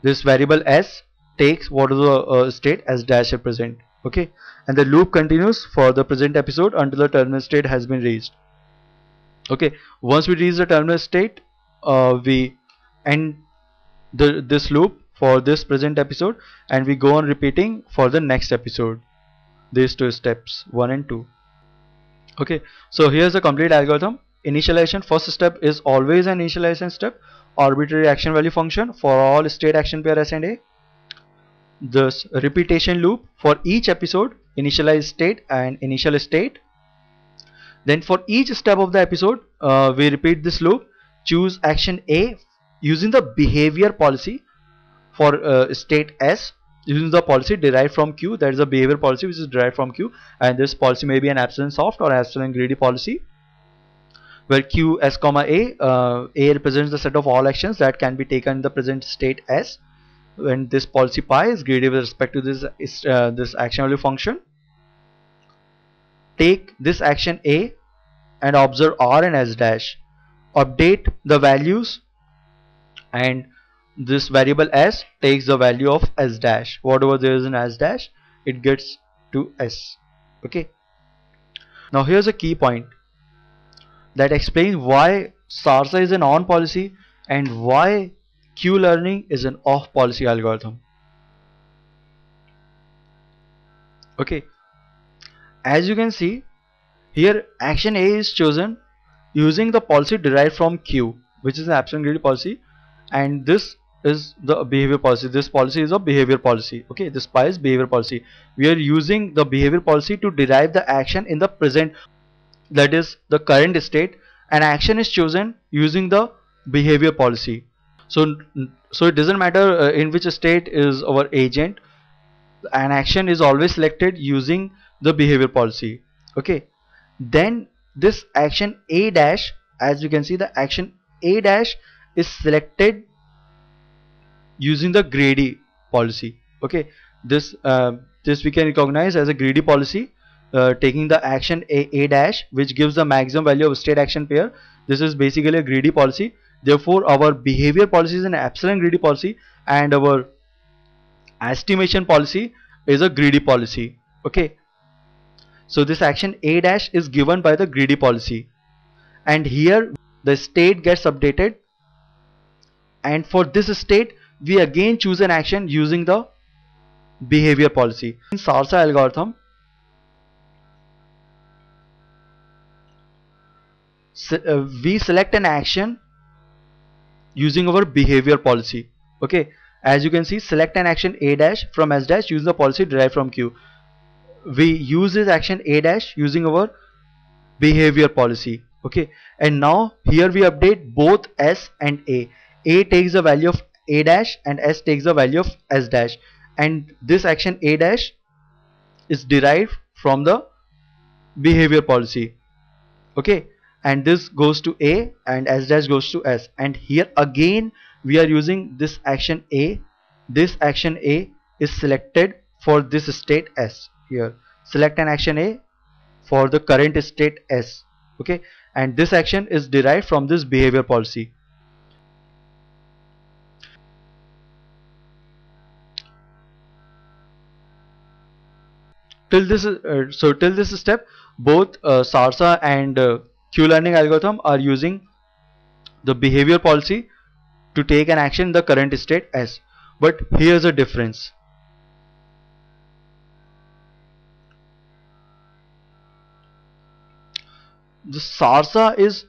Speaker 1: This variable s takes what is the state s dash represent. Okay, and the loop continues for the present episode until the terminal state has been reached. Okay, once we reach the terminal state, we end this loop for this present episode, and we go on repeating for the next episode these two steps 1 and 2. Okay, so here's the complete algorithm. Initialization, first step is always an initialization step, arbitrary action value function for all state action pair s and a. This repetition loop for each episode, initialize state and initial state. Then for each step of the episode, we repeat this loop, choose action A using the behavior policy for state S, using the policy derived from Q. That is a behavior policy which is derived from Q, and this policy may be an epsilon soft or epsilon greedy policy, where Q S comma A represents the set of all actions that can be taken in the present state S, when this policy pi is greedy with respect to this action value function. Take this action A and observe R and S dash, update the values, and this variable S takes the value of S dash, whatever there is in S dash it gets to S. Okay, now here's a key point that explains why SARSA is an on policy and why Q learning is an off policy algorithm. Okay, as you can see here, action A is chosen using the policy derived from Q, which is an epsilon greedy policy, and this is the behavior policy. This policy is a behavior policy. Okay, this pi is behavior policy. We are using the behavior policy to derive the action in the present, that is the current state, and action is chosen using the behavior policy. So it doesn't matter in which state is our agent, an action is always selected using the behavior policy. Okay, then this action A dash, as you can see, the action A dash is selected using the greedy policy. Okay, this we can recognize as a greedy policy, taking the action A dash, which gives the maximum value of state action pair. This is basically a greedy policy. Therefore our behavior policy is an epsilon greedy policy, and our estimation policy is a greedy policy. Okay, so this action A dash is given by the greedy policy, and here the state gets updated, and for this state we again choose an action using the behavior policy. In SARSA algorithm, we select an action using our behavior policy. Okay, as you can see, select an action A dash from S dash using the policy derived from Q. We use this action A dash using our behavior policy. Okay, and now here we update both S and A. A takes the value of A dash and S takes the value of S dash, and this action A dash is derived from the behavior policy. Okay, and this goes to A and S dash goes to S, and here again we are using this action A. This action A is selected for this state S. Here select an action A for the current state S. Okay, and this action is derived from this behavior policy. Till this step, both SARSA and Q learning algorithm are using the behavior policy to take an action in the current state S. But here's a difference. the SARSA is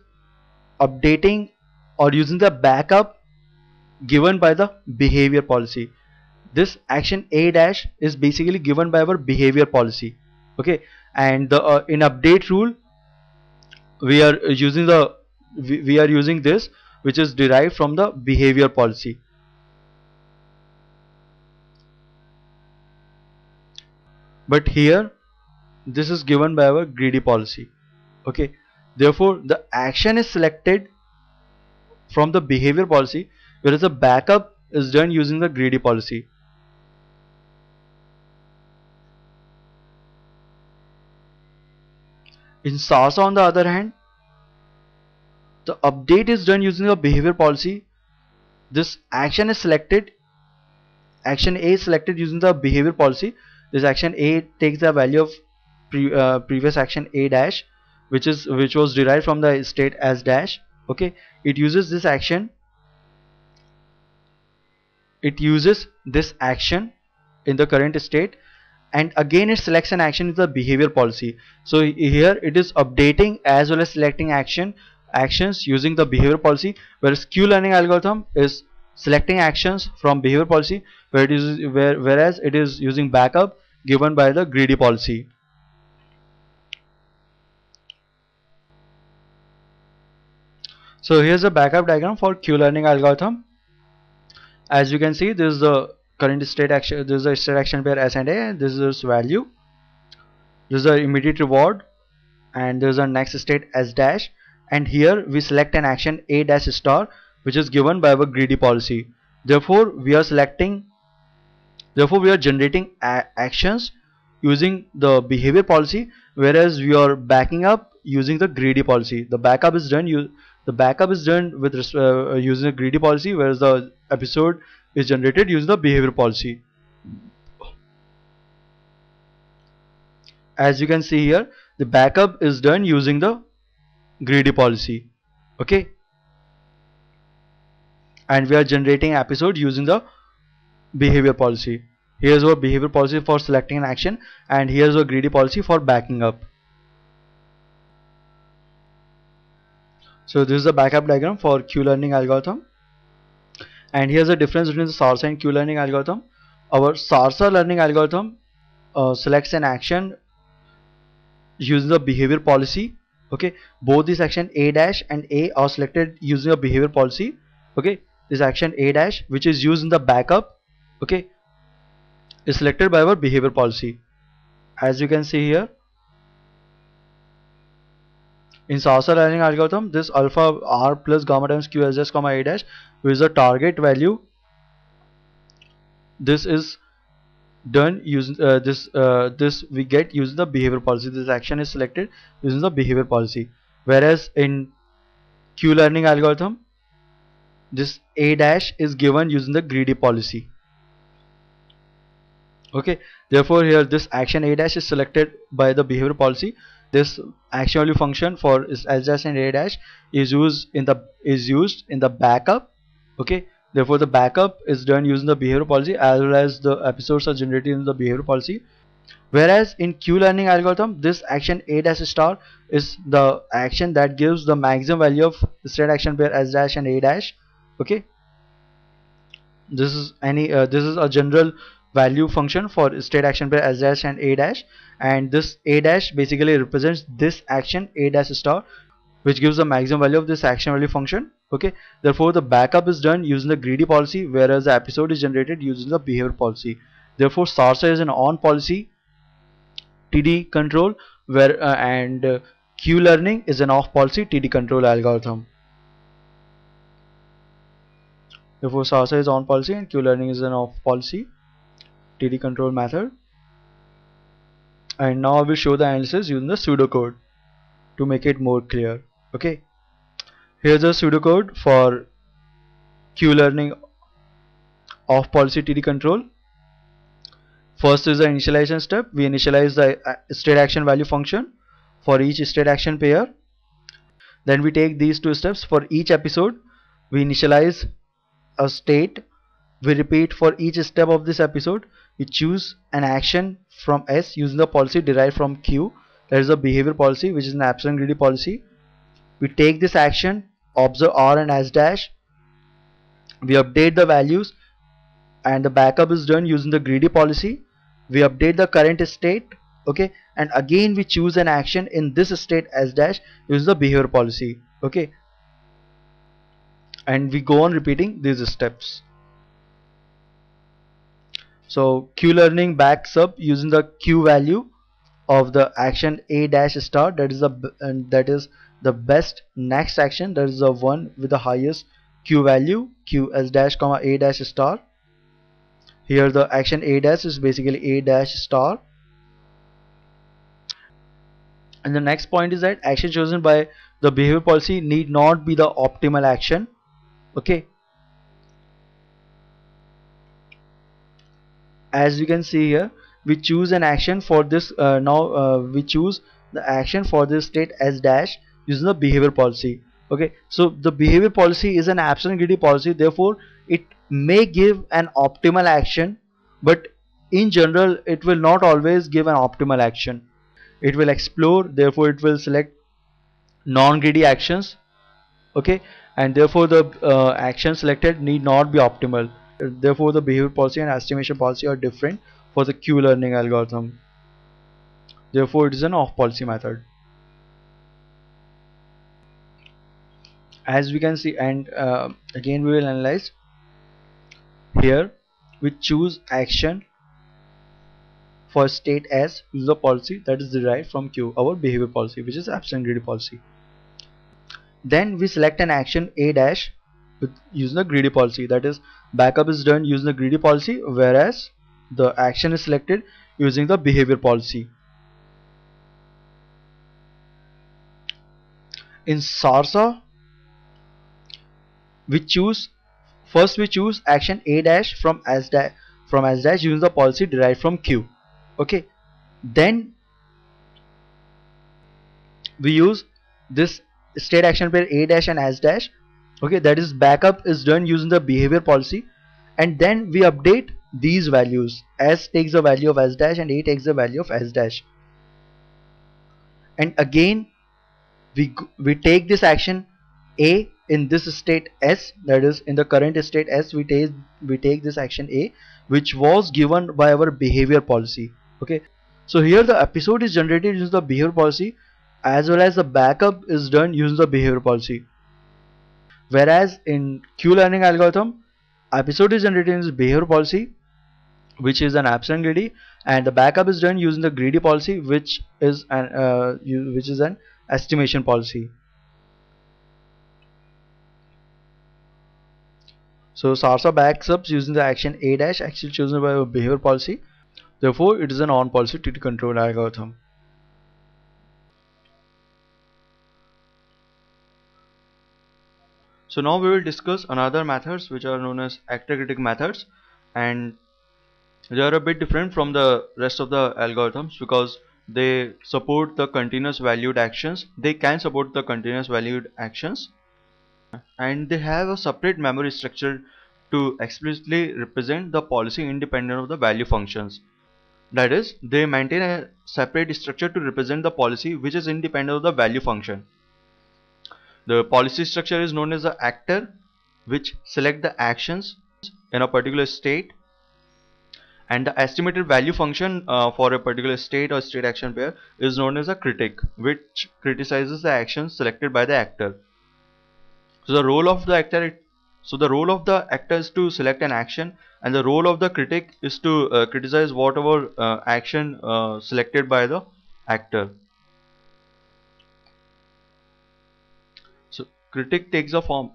Speaker 1: updating or using the backup given by the behavior policy. This action A dash is basically given by our behavior policy. Okay, and the in update rule we are using the we are using this, which is derived from the behavior policy. But here this is given by our greedy policy. Okay, therefore the action is selected from the behavior policy, whereas the backup is done using the greedy policy. In SARSA on the other hand, the update is done using the behavior policy. This action is selected, action A is selected using the behavior policy. This action A takes the value of previous action A dash, which was derived from the state as dash. Okay, it uses this action in the current state, and again it selects an action in the behavior policy. So here it is updating as well as selecting actions using the behavior policy, whereas Q-learning algorithm is selecting actions from behavior policy, whereas it is using backup given by the greedy policy. So here's a backup diagram for Q-learning algorithm. As you can see, this is the current state action, this is the state action pair S and A, this is its value, this is the immediate reward, and there is a next state S dash, and here we select an action A dash star, which is given by our greedy policy. Therefore we are generating actions using the behavior policy, whereas we are backing up using the greedy policy. The backup is done with using the greedy policy, whereas the episode is generated using the behavior policy. As you can see here, the backup is done using the greedy policy. Okay, and we are generating episode using the behavior policy. Here's our behavior policy for selecting an action, and here's our greedy policy for backing up. So this is the backup diagram for Q-learning algorithm, and here's the difference between the SARSA and Q-learning algorithm. Our SARSA learning algorithm selects an action using the behavior policy. Okay, both this action A dash and A are selected using a behavior policy. Okay, this action A dash, which is used in the backup, okay, is selected by our behavior policy. As you can see here, in SARSA learning algorithm, this alpha R plus gamma times Q S dash comma A dash, which is the target value, this is done using this we get using the behavior policy. This action is selected using the behavior policy, whereas in Q-learning algorithm, this A dash is given using the greedy policy. Okay, therefore here this action A dash is selected by the behavior policy. This action value function for S dash and A dash is used in the backup. Okay, therefore the backup is done using the behavior policy, as well as the episodes are generated in the behavior policy. Whereas in Q-learning algorithm, this action A dash star is the action that gives the maximum value of state action pair S dash and A dash. Okay, this is a general value function for state action pair S dash and A dash, and this A dash basically represents this action A dash star, which gives the maximum value of this action value function. Okay, therefore the backup is done using the greedy policy, whereas the episode is generated using the behavior policy. Therefore SARSA is an on policy TD control, and Q-learning is an off policy TD control algorithm. Therefore SARSA is on policy and Q-learning is an off policy TD control method. And now I will show the analysis using the pseudocode to make it more clear. Okay, here's the pseudocode for Q-learning off policy TD control. First is the initialization step. We initialize the state action value function for each state action pair. Then we take these two steps for each episode. We initialize a state. We repeat for each step of this episode. We choose an action from S using the policy derived from Q. There is a behavior policy, which is an absent greedy policy. We take this action, observe R and S dash, we update the values, and the backup is done using the greedy policy. We update the current state, okay, and again we choose an action in this state S dash using the behavior policy, okay, and we go on repeating these steps. So Q learning backs up using the Q value of the action A dash star, that is the best next action, that is the one with the highest Q value, Q S dash comma A dash star. Here the action A dash is basically A dash star. And the next point is that action chosen by the behavior policy need not be the optimal action, okay. As you can see here, we choose an action for this we choose the action for this state S dash using the behavior policy, okay. So the behavior policy is an absent greedy policy, therefore it may give an optimal action, but in general it will not always give an optimal action. It will explore, therefore it will select non-greedy actions, okay, and therefore the action selected need not be optimal. Therefore the behavior policy and estimation policy are different for the Q learning algorithm. Therefore it is an off policy method, as we can see. And again we will analyze. Here we choose action for state S use the policy that is derived from Q, our behavior policy, which is absent greedy policy. Then we select an action A dash with using the greedy policy, that is backup is done using the greedy policy, whereas the action is selected using the behavior policy. In Sarsa we choose action A dash from S dash using the policy derived from Q, okay. Then we use this state action pair A dash and S dash, okay, that is backup is done using the behavior policy, and then we update these values. S takes the value of S dash and A takes the value of S dash, and again we take this action A in this state S, that is in the current state S, we take this action A which was given by our behavior policy, okay. So here the episode is generated using the behavior policy, as well as the backup is done using the behavior policy. Whereas in Q learning algorithm, episode is generated using behavior policy, which is an absent greedy, and the backup is done using the greedy policy, which is an estimation policy. So Sarsa backs up using the action A dash, action chosen by a behavior policy. Therefore, it is an on policy TT control algorithm. So now we will discuss another methods which are known as actor-critic methods, and they are a bit different from the rest of the algorithms because they support the continuous valued actions. They can support the continuous valued actions, and they have a separate memory structure to explicitly represent the policy independent of the value functions. That is, they maintain a separate structure to represent the policy which is independent of the value function. The policy structure is known as the actor, which select the actions in a particular state, and the estimated value function for a particular state or state action pair is known as a critic, which criticizes the actions selected by the actor. So the role of the actor is to select an action, and the role of the critic is to criticize whatever action selected by the actor. So critic takes the form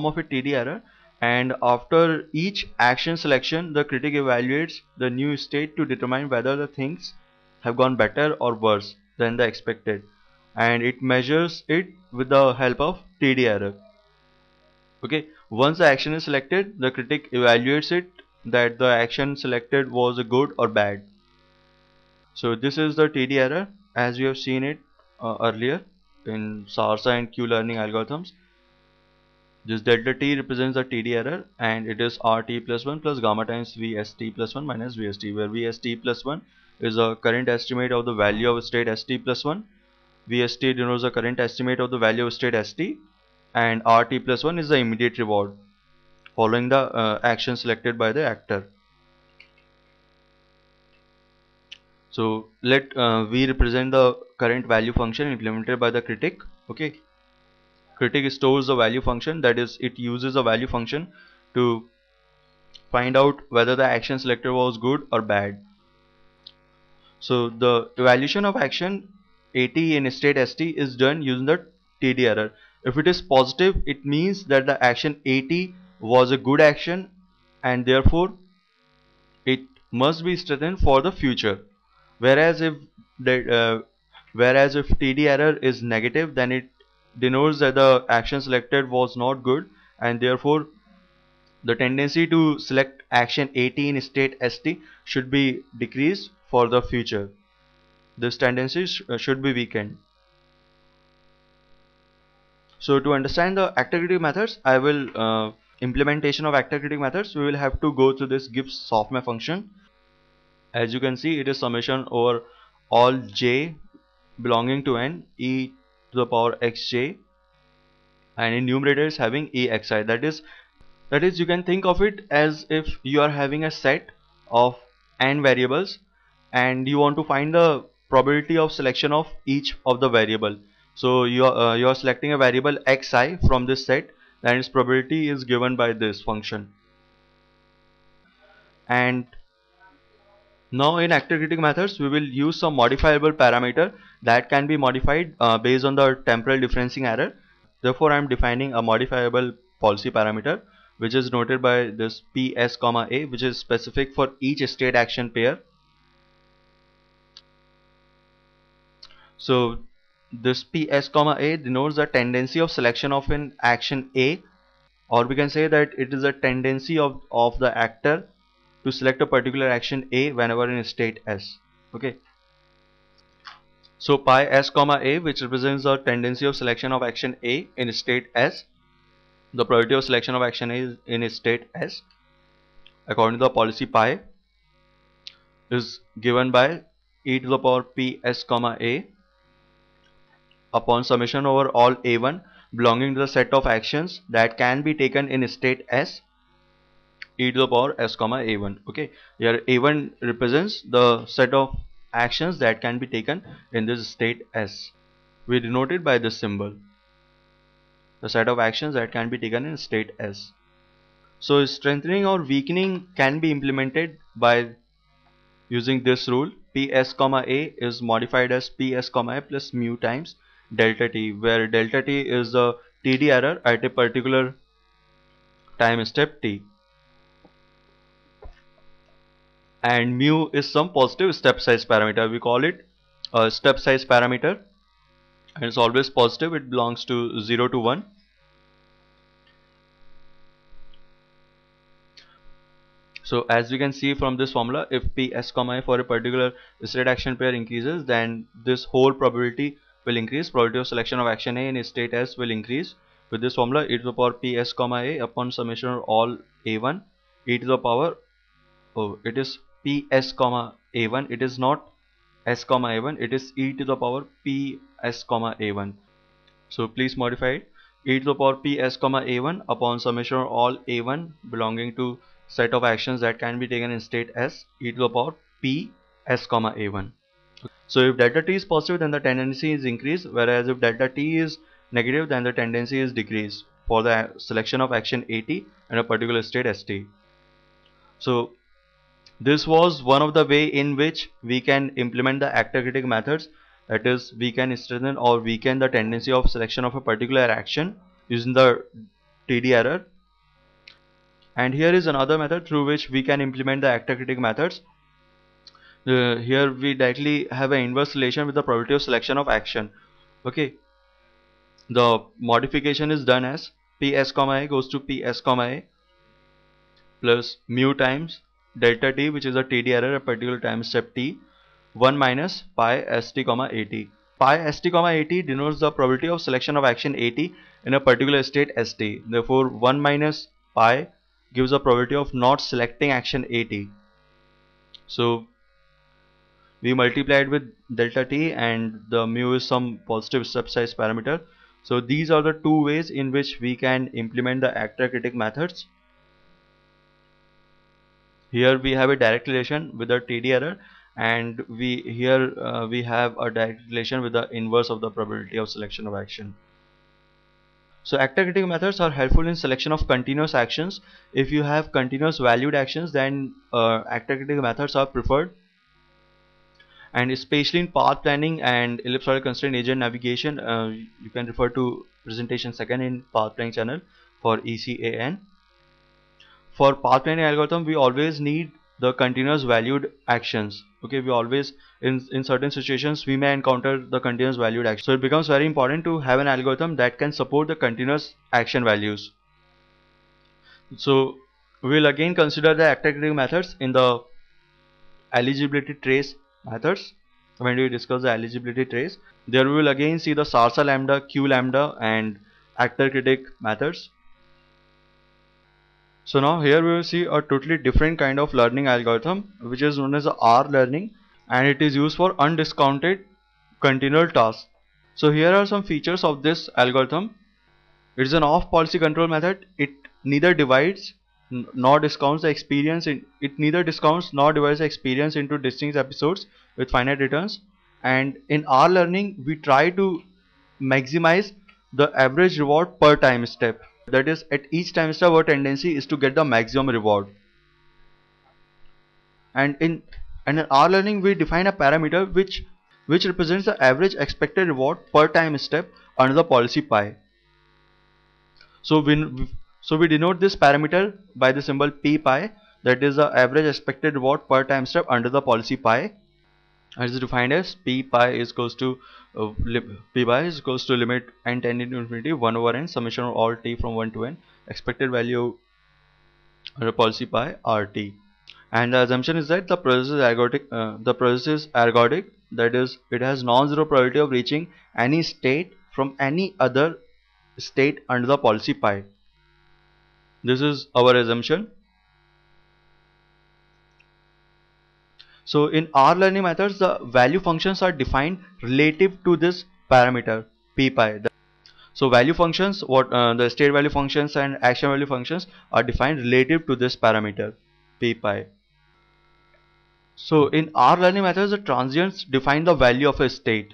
Speaker 1: of a TD error, and after each action selection the critic evaluates the new state to determine whether the things have gone better or worse than the expected, and it measures it with the help of TD error. Okay, once the action is selected, the critic evaluates it that the action selected was good or bad. So this is the TD error as we have seen it earlier in Sarsa and Q learning algorithms.
Speaker 2: This delta t represents the TD error, and it is RT plus 1 plus gamma times VST plus 1 minus VST, where VST plus 1 is a current estimate of the value of state ST plus 1, VST denotes the current estimate of the value of state ST, and RT plus 1 is the immediate reward following the action selected by the actor. So let V represent the current value function implemented by the critic. Okay, critic stores the value function, that is, it uses a value function to find out whether the action selected was good or bad. So the evaluation of action AT in state ST is done using the TD error. If it is positive, it means that the action AT was a good action and therefore it must be strengthened for the future. Whereas if TD error is negative, then it denotes that the action selected was not good and therefore the tendency to select action AT in state ST should be decreased for the future. This tendency should be weakened. So to understand the actor critic methods, I will implementation of actor critic methods, we will have to go through this Gibbs softmax function. As you can see, it is summation over all j belonging to n e to the power xj, and in numerator is having exi. That is, you can think of it as if you are having a set of n variables and you want to find the probability of selection of each of the variable. So you are selecting a variable xi from this set, and its probability is given by this function. And now in actor critic methods, we will use some modifiable parameter that can be modified based on the temporal differencing error. Therefore, I am defining a modifiable policy parameter which is noted by this PS, A, which is specific for each state action pair. So this PS, A denotes the tendency of selection of an action A, or we can say that it is a tendency of the actor to select a particular action A whenever in state S. Okay. So pi S, A, which represents the tendency of selection of action A in state S. The probability of selection of action A in state S, according to the policy pi, is given by e to the power PS, A upon summation over all A1 belonging to the set of actions that can be taken in state S, e to the power S, A1. Okay, here A1 represents the set of actions that can be taken in this state S. We denote it by this symbol, the set of actions that can be taken in state S. So strengthening or weakening can be implemented by using this rule. PS, A is modified as PS, A plus mu times delta t, where delta t is the TD error at a particular time step t, and mu is some positive step size parameter. We call it a step size parameter, and it's always positive. It belongs to 0 to 1. So as we can see from this formula, if PS, A for a particular state action pair increases, then this whole probability will increase. Probability of selection of action A in state S will increase. With this formula, e to the power PS, A upon summation of all A1, e to the power, oh, it is PS, A1. It is not S, A1. It is e to the power PS, A1. So please modify it. E to the power PS, A1 upon summation of all A1 belonging to set of actions that can be taken in state S, e to the power PS, A1. So if delta t is positive, then the tendency is increased, whereas if delta t is negative, then the tendency is decreased for the selection of action AT in a particular state ST. So this was one of the way in which we can implement the actor critic methods. That is, we can strengthen or weaken the tendency of selection of a particular action using the TD error. And here is another method through which we can implement the actor critic methods. Here we directly have an inverse relation with the probability of selection of action. Okay, the modification is done as PS, A goes to PS, A plus mu times delta t, which is a TD error at particular time step t, 1 minus pi st, AT. Pi st, AT denotes the probability of selection of action AT in a particular state st. Therefore 1 minus pi gives a probability of not selecting action at. So we multiplied with delta t, and the mu is some positive step size parameter. So these are the two ways in which we can implement the actor critic methods. Here we have a direct relation with the TD error, and we have a direct relation with the inverse of the probability of selection of action. So actor critic methods are helpful in selection of continuous actions. If you have continuous valued actions, then actor critic methods are preferred, and especially in path planning and ellipsoidal constraint agent navigation. You can refer to presentation second in path planning channel for ECAN. For path planning algorithm, we always need the continuous valued actions. Okay, we always in certain situations we may encounter the continuous valued action. So it becomes very important to have an algorithm that can support the continuous action values. So we will again consider the actor critic methods in the eligibility trace methods. When we discuss the eligibility trace, there we will again see the Sarsa lambda, Q lambda, and actor critic methods. So now here we will see a totally different kind of learning algorithm, which is known as the R learning, and it is used for undiscounted continual tasks. So here are some features of this algorithm. It is an off policy control method. It neither divides nor discounts the experience it neither discounts nor divides the experience into distinct episodes with finite returns. And in R learning, we try to maximize the average reward per time step. That is, at each time step our tendency is to get the maximum reward. And in R learning, we define a parameter which represents the average expected reward per time step under the policy pi. So we denote this parameter by the symbol p pi, that is the average expected reward per time step under the policy pi. As is defined as p pi is equals to limit n tending to infinity 1 over n summation of all t from 1 to n expected value under policy pi rt. And the assumption is that the process is ergodic. That is, it has non-zero probability of reaching any state from any other state under the policy pi. This is our assumption. So in R learning methods, the value functions are defined relative to this parameter p pi. So value functions, the state value functions and action value functions are defined relative to this parameter p pi. So in R learning methods, the transients define the value of a state.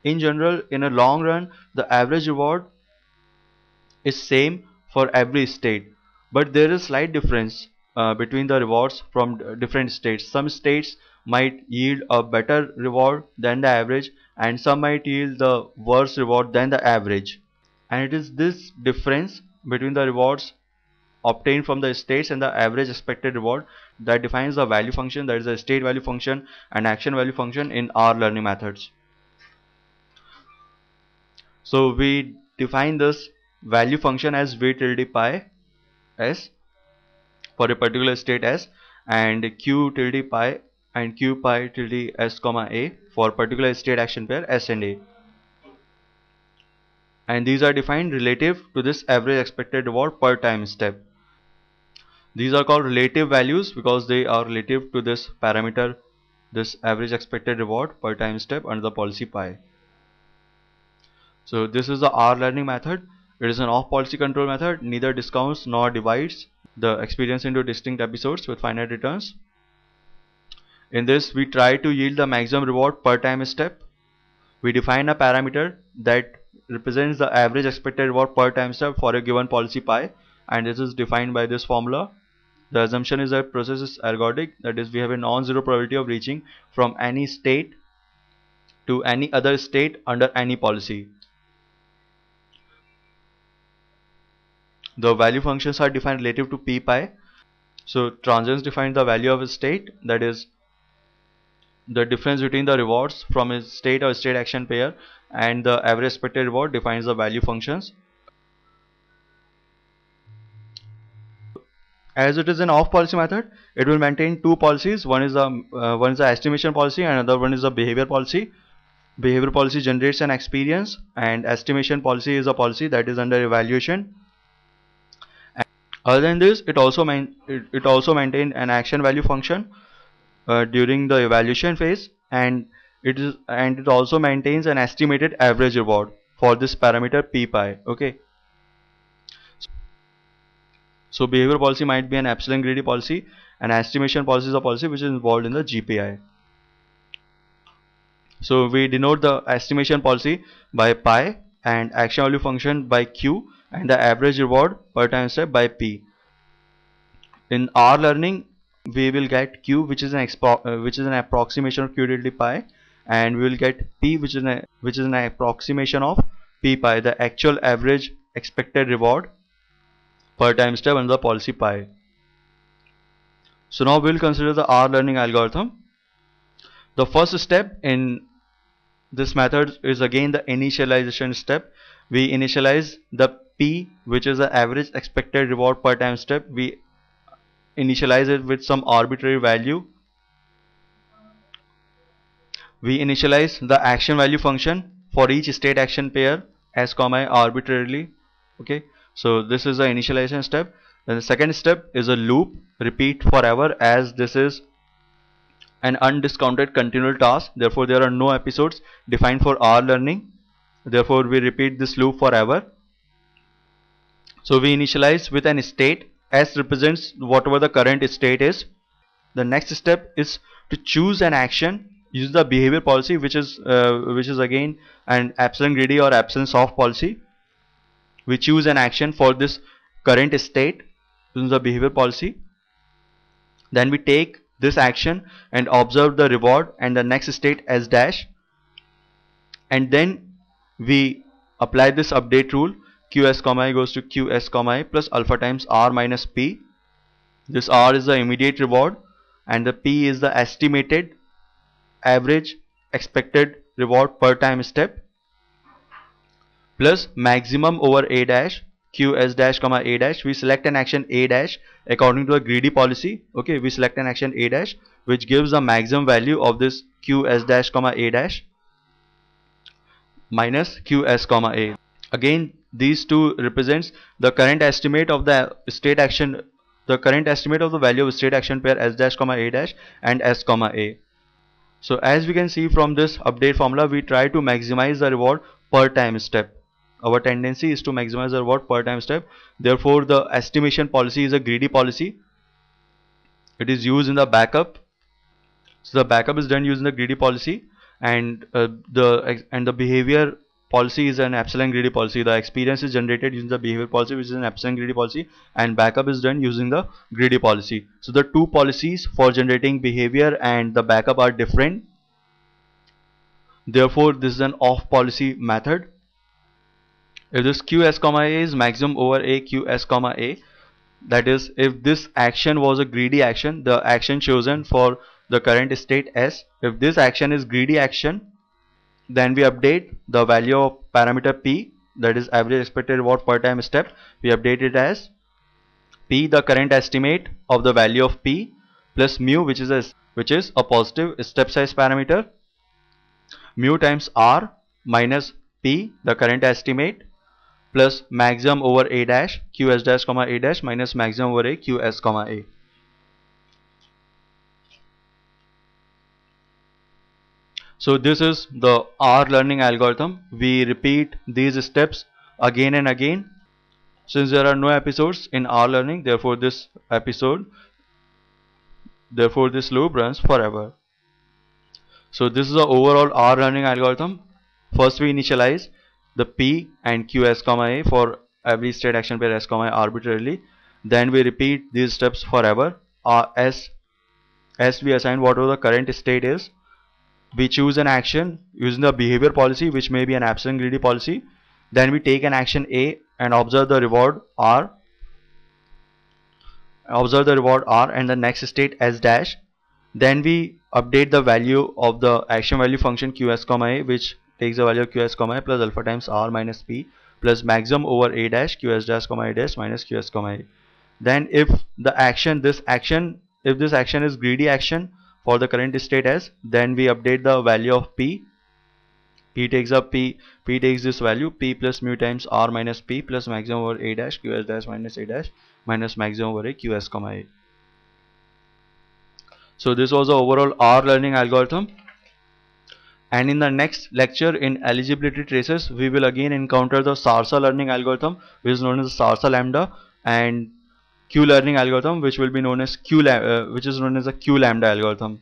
Speaker 2: In general, in a long run, the average reward is same for every state, but there is slight difference between the rewards from different states. Some states might yield a better reward than the average, and some might yield the worse reward than the average. And it is this difference between the rewards obtained from the states and the average expected reward that defines the value function, that is the state value function and action value function in R learning methods. So we define this value function as v tilde pi s for a particular state s, and q tilde pi and q pi tilde s comma a for particular state action pair s and a. And these are defined relative to this average expected reward per time step. These are called relative values because they are relative to this parameter, this average expected reward per time step under the policy pi. So this is the R learning method. It is an off policy control method, neither discounts nor divides the experience into distinct episodes with finite returns. In this, we try to yield the maximum reward per time step. We define a parameter that represents the average expected reward per time step for a given policy pi, and this is defined by this formula. The assumption is that process is ergodic, that is, we have a non-zero probability of reaching from any state to any other state under any policy. The value functions are defined relative to p pi. So transients define the value of a state, that is the difference between the rewards from a state or state action pair, and the average expected reward defines the value functions. As it is an off policy method, it will maintain two policies. One is the estimation policy and another one is the behavior policy. behavior policy generates an experience, and estimation policy is a policy that is under evaluation. Other than this, it also maintains an action value function during the evaluation phase, and it also maintains an estimated average reward for this parameter p pi. Okay, so behavior policy might be an epsilon greedy policy, and estimation policy is a policy which is involved in the GPI. So we denote the estimation policy by pi and action value function by q, and the average reward per time step by p. In R learning, we will get q, which is an approximation of q tilde pi, and we will get p, which is an approximation of p pi, the actual average expected reward per time step under the policy pi. So now we will consider the R learning algorithm. The first step in this method is again the initialization step. We initialize the p, which is the average expected reward per time step. We initialize it with some arbitrary value. We initialize the action value function for each state action pair s comma I arbitrarily. Okay, so this is the initialization step. Then the second step is a loop, repeat forever, as this is an undiscounted continual task. Therefore there are no episodes defined for R learning. Therefore we repeat this loop forever. So we initialize with an state. S represents whatever the current state is. The next step is to choose an action using the behavior policy, which is again an epsilon greedy or epsilon soft policy. We choose an action for this current state using the behavior policy. Then we take this action and observe the reward and the next state s dash, and then we apply this update rule. Qs comma I goes to Qs comma I plus alpha times R minus P. This R is the immediate reward and the P is the estimated average expected reward per time step, plus maximum over A dash Qs dash comma A dash. We select an action A dash according to a greedy policy. Okay, we select an action A dash which gives the maximum value of this Qs dash comma A dash minus Qs comma A. Again, these two represents the current estimate of the state action, the current estimate of the value of state action pair s dash comma A dash and s comma A. So as we can see from this update formula, we try to maximize the reward per time step. Our tendency is to maximize the reward per time step. Therefore the estimation policy is a greedy policy. It is used in the backup. So the backup is done using the greedy policy, and the behavior policy is an epsilon greedy policy. The experience is generated using the behavior policy, which is an epsilon greedy policy, and backup is done using the greedy policy. So the two policies for generating behavior and the backup are different. Therefore this is an off policy method. If this Qs comma A is maximum over A Qs comma A, that is, if this action was a greedy action, the action chosen for the current state S, if this action is greedy action, then we update the value of parameter P, that is average expected reward per time step. We update it as P, the current estimate of the value of P, plus mu, which is a positive step size parameter, mu times R minus P, the current estimate, plus maximum over A dash Qs dash comma A dash minus maximum over A Qs comma A. So this is the R learning algorithm. We repeat these steps again and again. Since there are no episodes in R learning, therefore this loop runs forever. So this is the overall R learning algorithm. First we initialize the P and Qs comma A for every state action pair s comma A arbitrarily. Then we repeat these steps forever. S we assign whatever the current state is. We choose an action using the behavior policy, which may be an epsilon greedy policy. Then we take an action A and observe the reward R. And the next state S dash. Then we update the value of the action value function Qs comma A, which takes the value of Qs comma A plus alpha times R minus P plus maximum over A dash Qs dash comma A dash minus Qs comma A. Then if this action is greedy action for the current state S, then we update the value of P P takes up P takes this value P plus mu times R minus P plus maximum over A dash QS dash minus A dash minus maximum over A QS comma A. So this was the overall R learning algorithm, and in the next lecture in eligibility traces we will again encounter the SARSA learning algorithm, which is known as SARSA lambda, and Q learning algorithm, which will be known as which is known as the Q lambda algorithm.